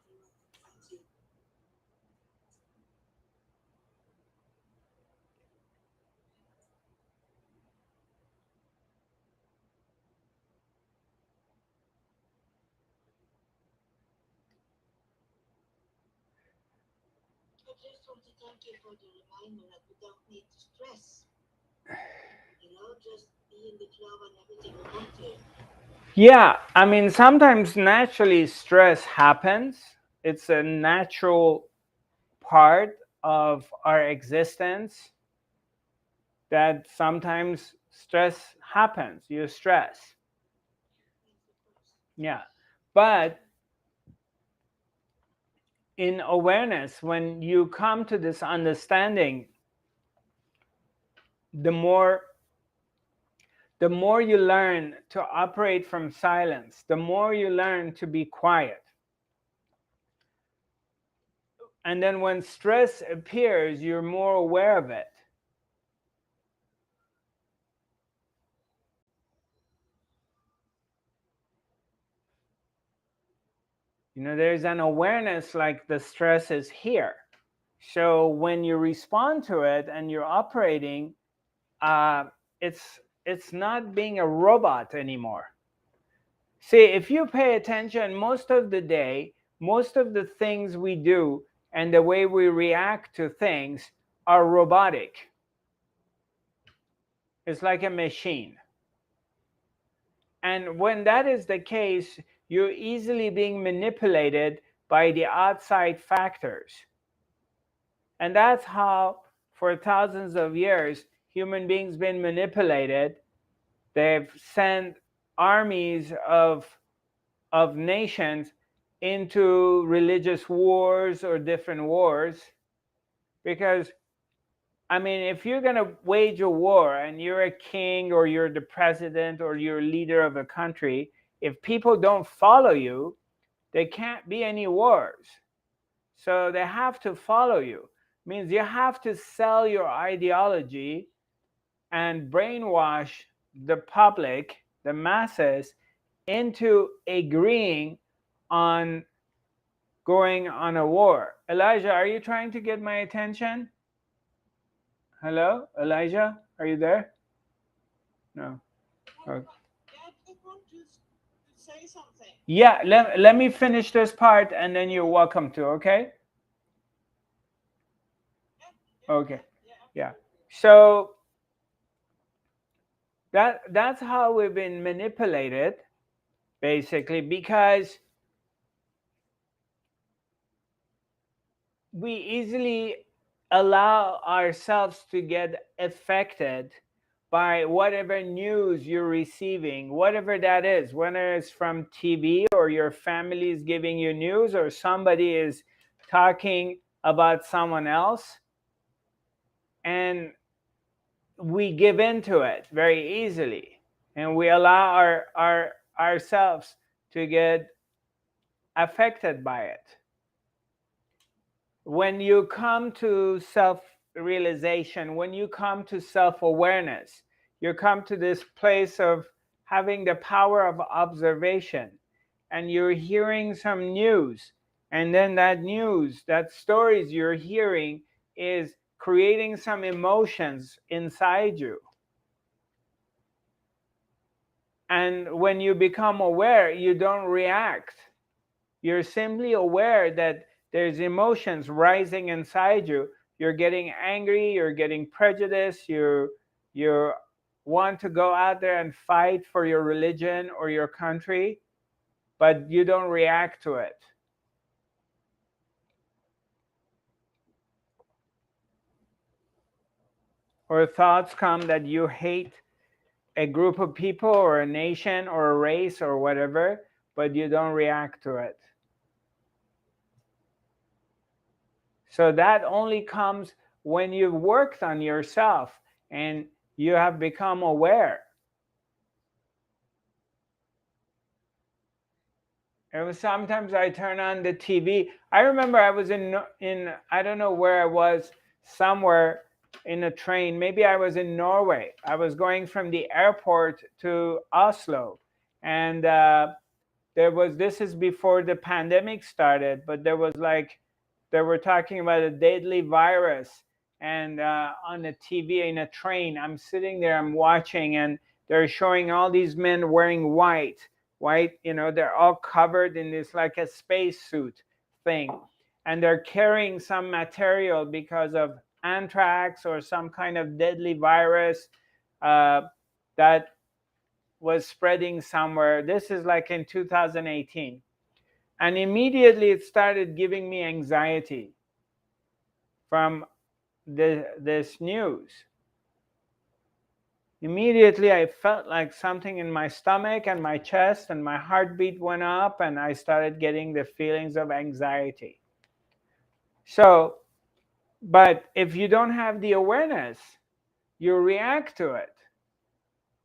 you're welcome. Thank you. I just want to thank you for the reminder that we don't need to stress. Just be in the flow and everything will come to you.
Yeah, I mean, sometimes naturally stress happens. It's a natural part of our existence that sometimes stress happens. You stress.
Yes, of course.
Yeah. But in awareness, when you come to this understanding, the more the more you learn to operate from silence, the more you learn to be quiet. And then when stress appears, you're more aware of it. There's an awareness like the stress is here. So when you respond to it and you're operating, uh, it's not being a robot anymore. See, if you pay attention most of the day, most of the things we do and the way we react to things are robotic. It's like a machine. And when that is the case, you're easily being manipulated by the outside factors. And that's how, for thousands of years, human beings been manipulated. They've sent armies of nations into religious wars or different wars. Because, I mean, if you're going to wage a war and you're a king or you're the president or you're a leader of a country, if people don't follow you, there can't be any wars. So they have to follow you. Means you have to sell your ideology and brainwash the public, the masses, into agreeing on going on a war. Elijah, are you trying to get my attention? Hello, Elijah, are you there? No. Okay.
Yeah, I just want to say something.
Yeah, let me finish this part and then you're welcome to, okay? Okay. Yeah. So that's how we've been manipulated, basically, because we easily allow ourselves to get affected by whatever news you're receiving, whatever that is, whether it's from TV or your family is giving you news or somebody is talking about someone else, and we give into it very easily, and we allow ourselves to get affected by it. When you come to self-realization, when you come to self-awareness, you come to this place of having the power of observation, and you're hearing some news, and then that news, that stories you're hearing is creating some emotions inside you. And when you become aware, you don't react. You're simply aware that there's emotions rising inside you. You're getting angry, you're getting prejudiced, you want to go out there and fight for your religion or your country, but you don't react to it. Or thoughts come that you hate a group of people or a nation or a race or whatever, but you don't react to it. So that only comes when you've worked on yourself and you have become aware. And sometimes I turn on the TV. I remember I was in I don't know where I was, somewhere in a train. Maybe I was in Norway. I was going from the airport to Oslo, and there was, this is before the pandemic started, but there was like, they were talking about a deadly virus, and on the TV in a train, I'm sitting there, I'm watching, and they're showing all these men wearing white, you know, they're all covered in this like a space suit thing, and they're carrying some material because of anthrax or some kind of deadly virus uh, that was spreading somewhere. This is like in 2018. And immediately it started giving me anxiety from this news. Immediately I felt like something in my stomach and my chest, and my heartbeat went up, and I started getting the feelings of anxiety. So, but if you don't have the awareness, you react to it.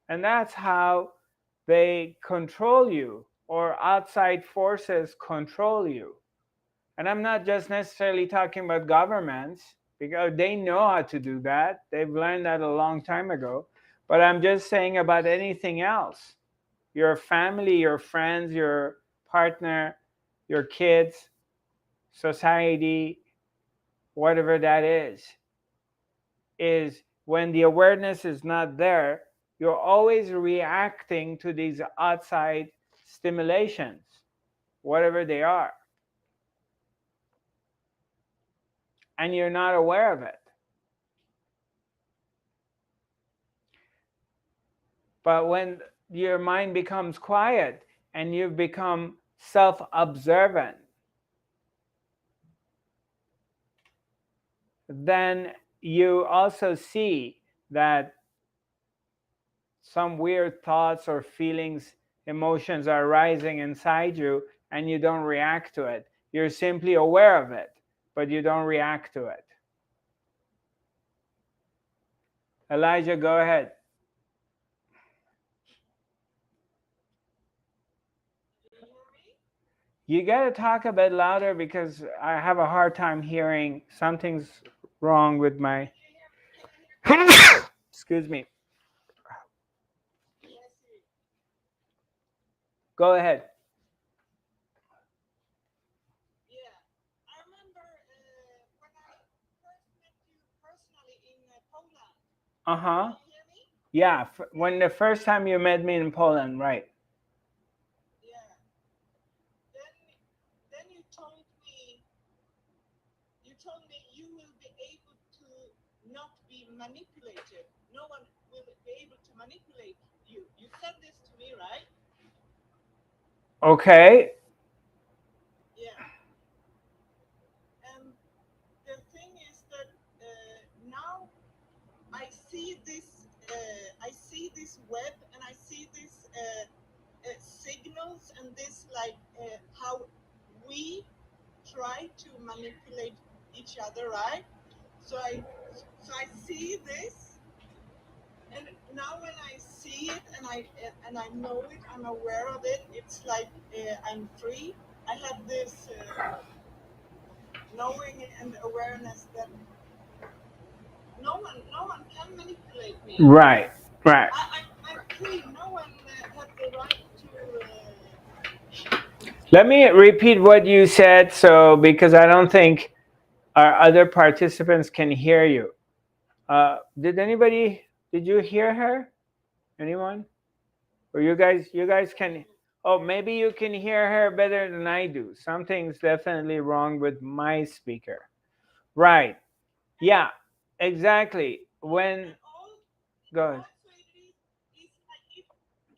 And that's how they control you, or outside forces control you. And I'm not just necessarily talking about governments, because they know how to do that. They've learned that a long time ago. But I'm just saying about anything else. Your family, your friends, your partner, your kids, society, whatever that is when the awareness is not there, you're always reacting to these outside stimulations, whatever they are, and you're not aware of it. But when your mind becomes quiet and you've become self-observant, then you also see that some weird thoughts or feelings, emotions are rising inside you, and you don't react to it. You're simply aware of it, but you don't react to it. Elijah, go ahead. You got to talk a bit louder because I have a hard time hearing. Something's wrong with my. Excuse me. Go ahead.
Yeah, I remember when I first met you personally in Poland.
Uh-huh.
Can you hear me?
Yeah, when the first time you met me in Poland, right?
Yeah. Then you told me you will be able to not be manipulated. No one will be able to manipulate you. You said this to me, right?
Okay.
Yeah. And the thing is that now I see this web, and I see this signals, and this like how we try to manipulate each other, right? So I see this, and now when I see it and I know it, I'm aware of it. It's like I'm free. I have this knowing and awareness that no one can manipulate me.
Right. Right.
I'm free. No one has the right to.
Let me repeat what you said, so because I don't think our other participants can hear you. Did you hear her? Anyone? Or you guys can, oh, maybe you can hear her better than I do. Something's definitely wrong with my speaker. Right. Yeah, exactly. When, go ahead.
Also, it's like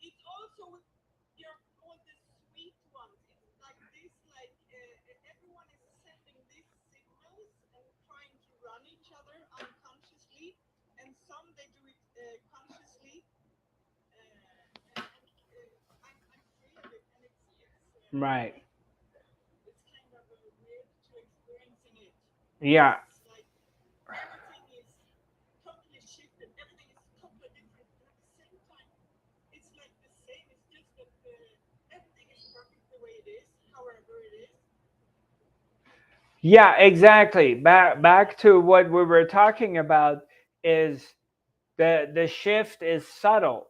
it's also with your all the sweet ones. It's like this, like everyone is sending these signals and trying to run each other unconsciously, and some they do it consciously. I'm free of it, and
Right.
it's kind of weird to experiencing it.
Yeah.
It's like everything is totally shifted. Everything is totally different, and at the same time, it's like the same. It's just that everything is perfect the way it is, however it is.
Yeah, exactly. Back to what we were talking about is the shift is subtle.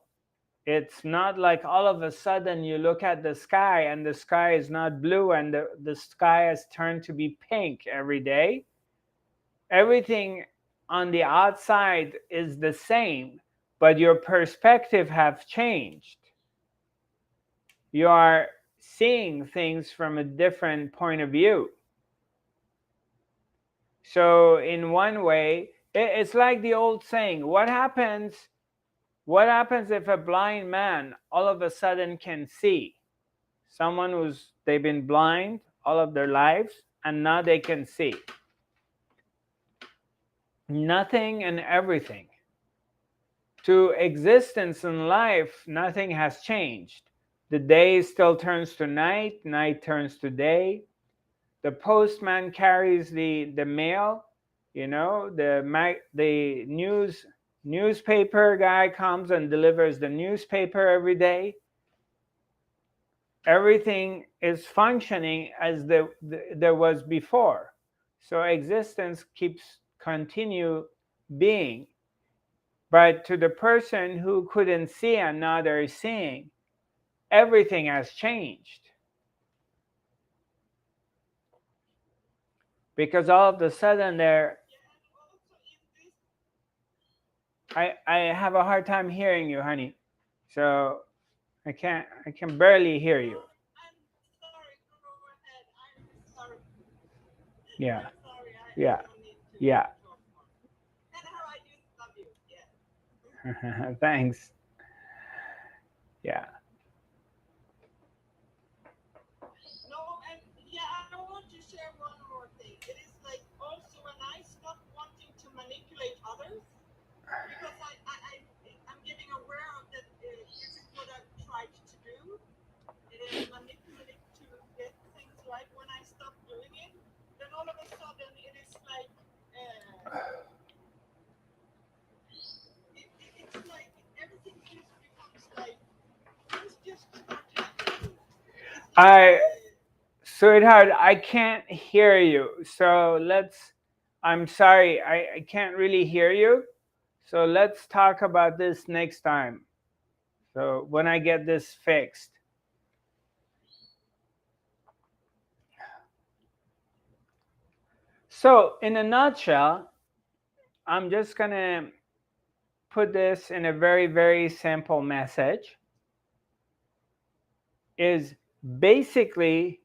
It's not like all of a sudden you look at the sky and the sky is not blue and the sky has turned to be pink every day. Everything on the outside is the same, but your perspective have changed. You are seeing things from a different point of view. So in one way, it's like the old saying, what happens if a blind man all of a sudden can see? Someone they've been blind all of their lives and now they can see. Nothing and everything. To existence in life, nothing has changed. The day still turns to night, night turns to day. The postman carries the mail, the newspaper guy comes and delivers the newspaper every day. Everything is functioning as there was before. So existence keeps continue being. But to the person who couldn't see and now they're seeing, everything has changed. Because all of a sudden I have a hard time hearing you, honey. So I can barely hear you. Yeah.
Sorry, I
Yeah.
don't need to
Yeah.
talk more. Anyhow, I just love you. Yeah.
Thanks. Yeah.
No, and yeah, I want to share one more thing. It is like also when I stop wanting to manipulate others, because I'm getting aware of that. This is what I've tried to do. Manipulate to get things right. When I stop doing it, then all of a sudden it is like it's like everything just becomes like things just start happening. It's like
I, sweetheart, I can't hear you. So I'm sorry, I can't really hear you. So let's talk about this next time. So when I get this fixed. So in a nutshell, I'm just going to put this in a very, very simple message is basically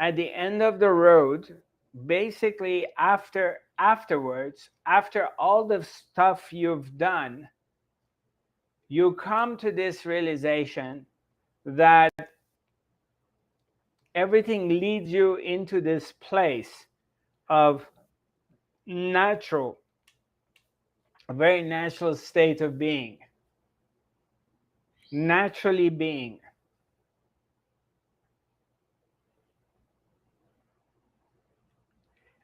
at the end of the road, basically afterwards, after all the stuff you've done, you come to this realization that everything leads you into this place of natural, a very natural state of being, naturally being.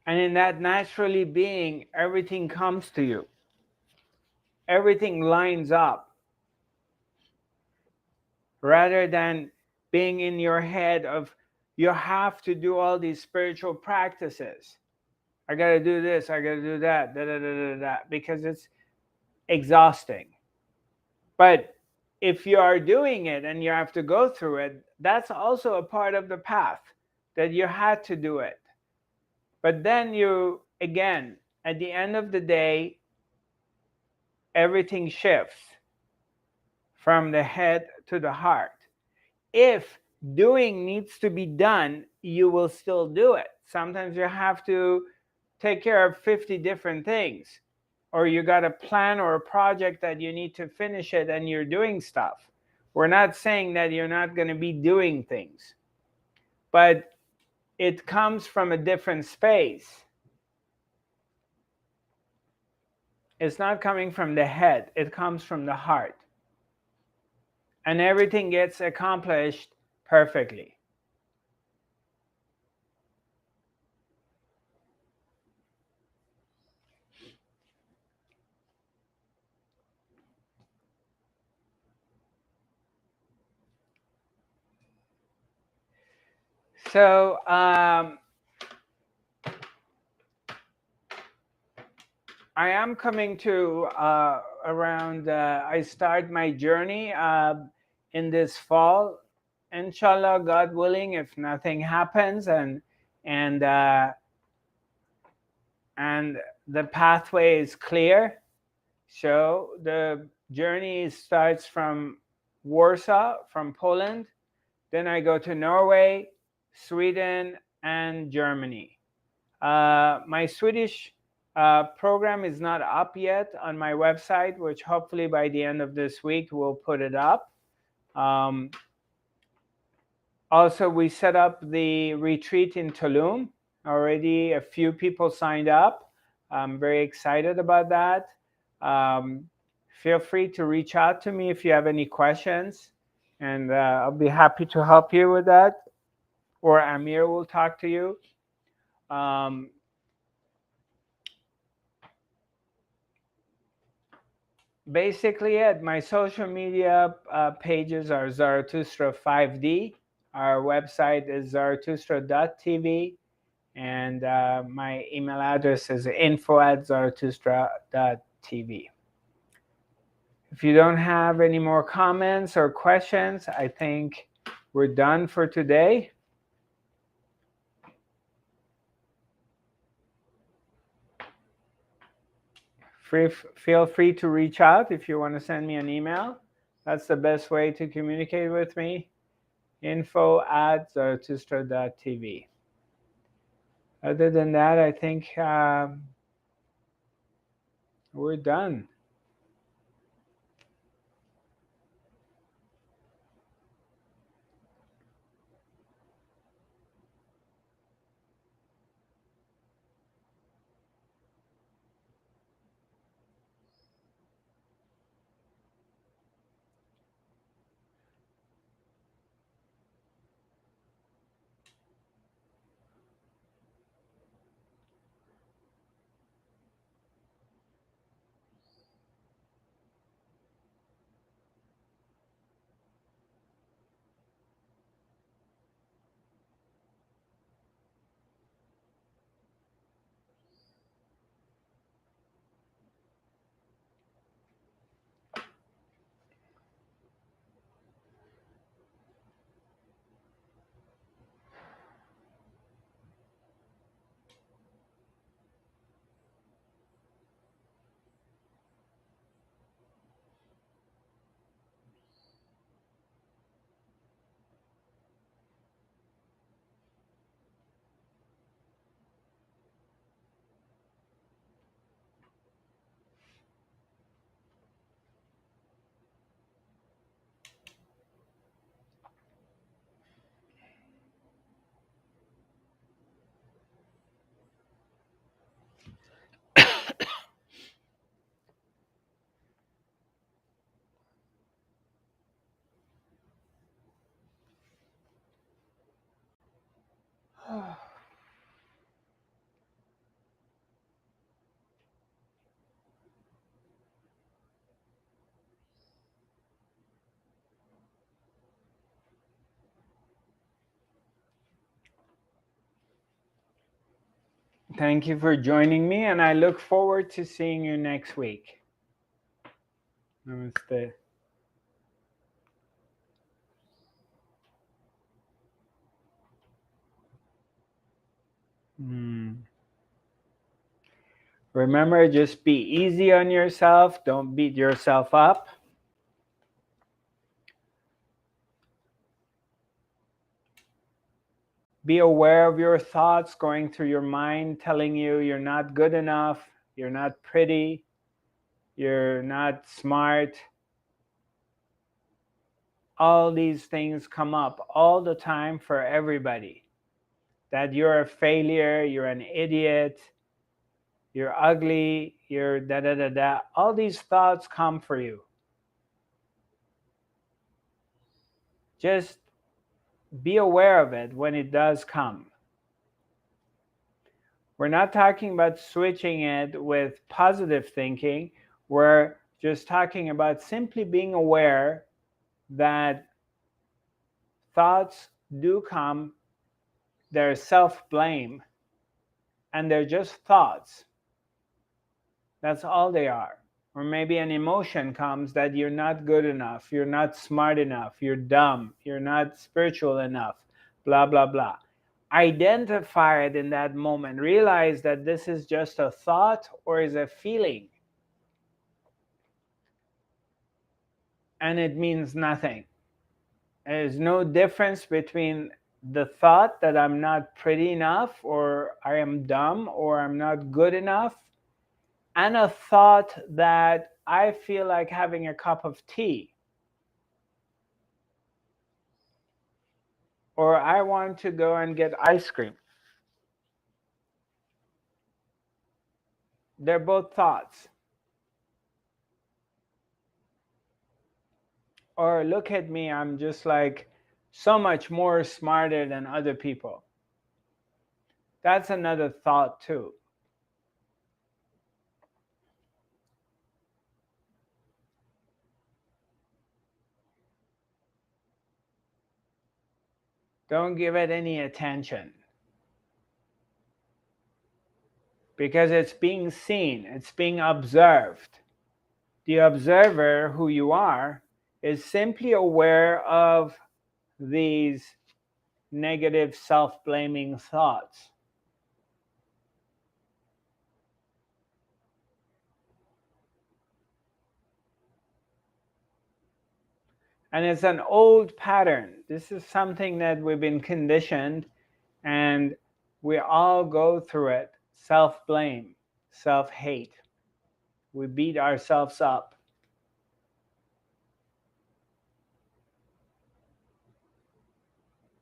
And in that naturally being, everything comes to you. Everything lines up rather than being in your head of you have to do all these spiritual practices. I got to do this, I got to do that, da, da, da, da, da, because it's exhausting. But if you are doing it and you have to go through it, that's also a part of the path that you had to do it. But then you, again, at the end of the day, everything shifts from the head to the heart. If doing needs to be done, you will still do it. Sometimes you have to take care of 50 different things, or you got a plan or a project that you need to finish it and you're doing stuff. We're not saying that you're not going to be doing things, but it comes from a different space. It's not coming from the head, it comes from the heart. And everything gets accomplished perfectly. So, I am coming to around, I start my journey in this fall, inshallah, God willing, if nothing happens and uh, and the pathway is clear. So the journey starts from Warsaw, from Poland. Then I go to Norway, Sweden, and Germany. My Swedish program is not up yet on my website, which hopefully by the end of this week we'll put it up. Um, Also, we set up the retreat in Tulum. Already a few people signed up. I'm very excited about that. Um, Feel free to reach out to me if you have any questions, and I'll be happy to help you with that. Or Amir will talk to you. Um, Basically, it. My social media pages are Zarathustra 5D. Our website is zarathustra.tv. And my email address is info@zarathustra.tv. If you don't have any more comments or questions, I think we're done for today. Feel free to reach out if you want to send me an email. That's the best way to communicate with me. info@zarathustra.tv. Other than that, I think we're done. Thank you for joining me, and I look forward to seeing you next week. Namaste. Hmm. Remember, just be easy on yourself. Don't beat yourself up. Be aware of your thoughts going through your mind, telling you you're not good enough, you're not pretty, you're not smart. All these things come up all the time for everybody. That you're a failure, you're an idiot, you're ugly, you're da da da da. All these thoughts come for you. Just be aware of it when it does come. We're not talking about switching it with positive thinking. We're just talking about simply being aware that thoughts do come, they're self blame, and they're just thoughts. That's all they are. Or maybe an emotion comes that you're not good enough, you're not smart enough, you're dumb, you're not spiritual enough, blah, blah, blah. Identify it in that moment. Realize that this is just a thought or is a feeling, and it means nothing. There's no difference between the thought that I'm not pretty enough, or I am dumb, or I'm not good enough, and a thought that I feel like having a cup of tea, or I want to go and get ice cream. They're both thoughts. Or look at me, I'm just like so much more smarter than other people. That's another thought too. Don't give it any attention, because it's being seen, it's being observed. The observer, who you are, is simply aware of these negative self-blaming thoughts. And it's an old pattern. This is something that we've been conditioned, and We all go through it. Self-blame, self-hate. We beat ourselves up.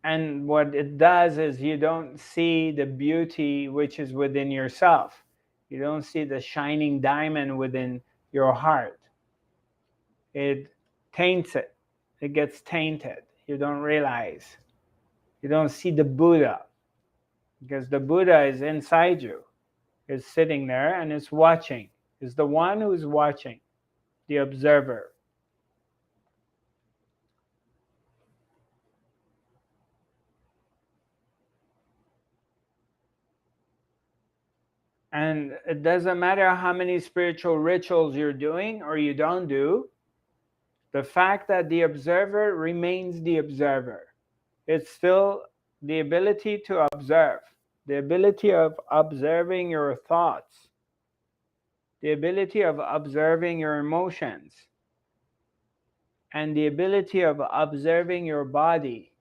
And what it does is you don't see the beauty which is within yourself. You don't see the shining diamond within your heart. It taints it. It gets tainted. You don't realize. You don't see the Buddha, because the Buddha is inside you. It's sitting there and it's watching. It's the one who's watching, the observer. And it doesn't matter how many spiritual rituals you're doing or you don't do, the fact that the observer remains the observer. It's still the ability to observe, the ability of observing your thoughts, the ability of observing your emotions, and the ability of observing your body.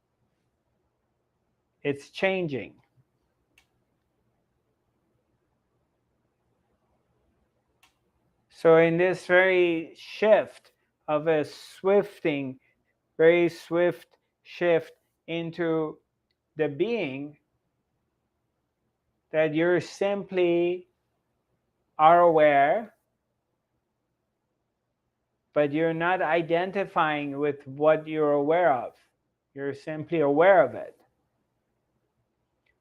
It's changing. So in this very shift of a swifting, very swift shift into the being, that you're simply are aware, but you're not identifying with what you're aware of. You're simply aware of it.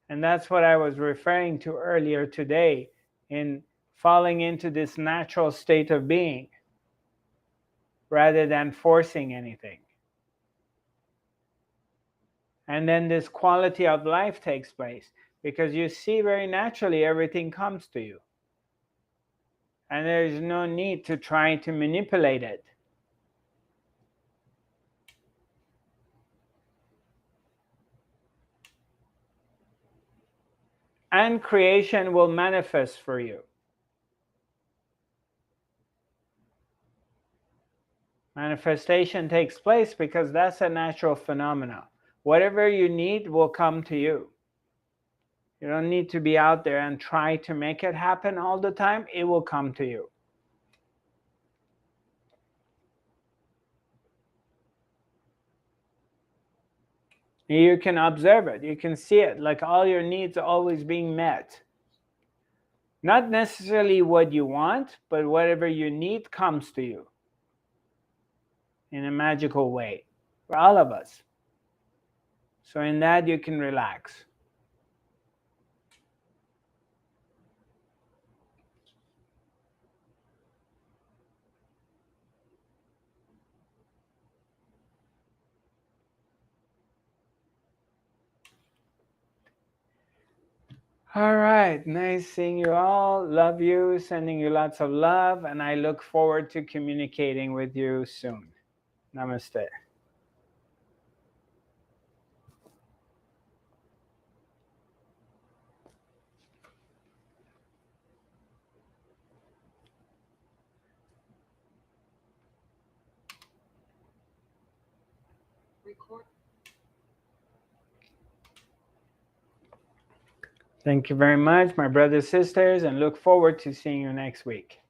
And that's what I was referring to earlier today in falling into this natural state of being rather than forcing anything. And then this quality of life takes place because you see very naturally everything comes to you. And there's no need to try to manipulate it. And creation will manifest for you. Manifestation takes place because that's a natural phenomenon. Whatever you need will come to you. You don't need to be out there and try to make it happen all the time. It will come to you. You can observe it. You can see it. Like all your needs are always being met. Not necessarily what you want, but whatever you need comes to you in a magical way for all of us. So in that you can relax. All right, nice seeing you all. Love you, sending you lots of love, and I look forward to communicating with you soon. Namaste. Thank you very much, my brothers, sisters, and look forward to seeing you next week.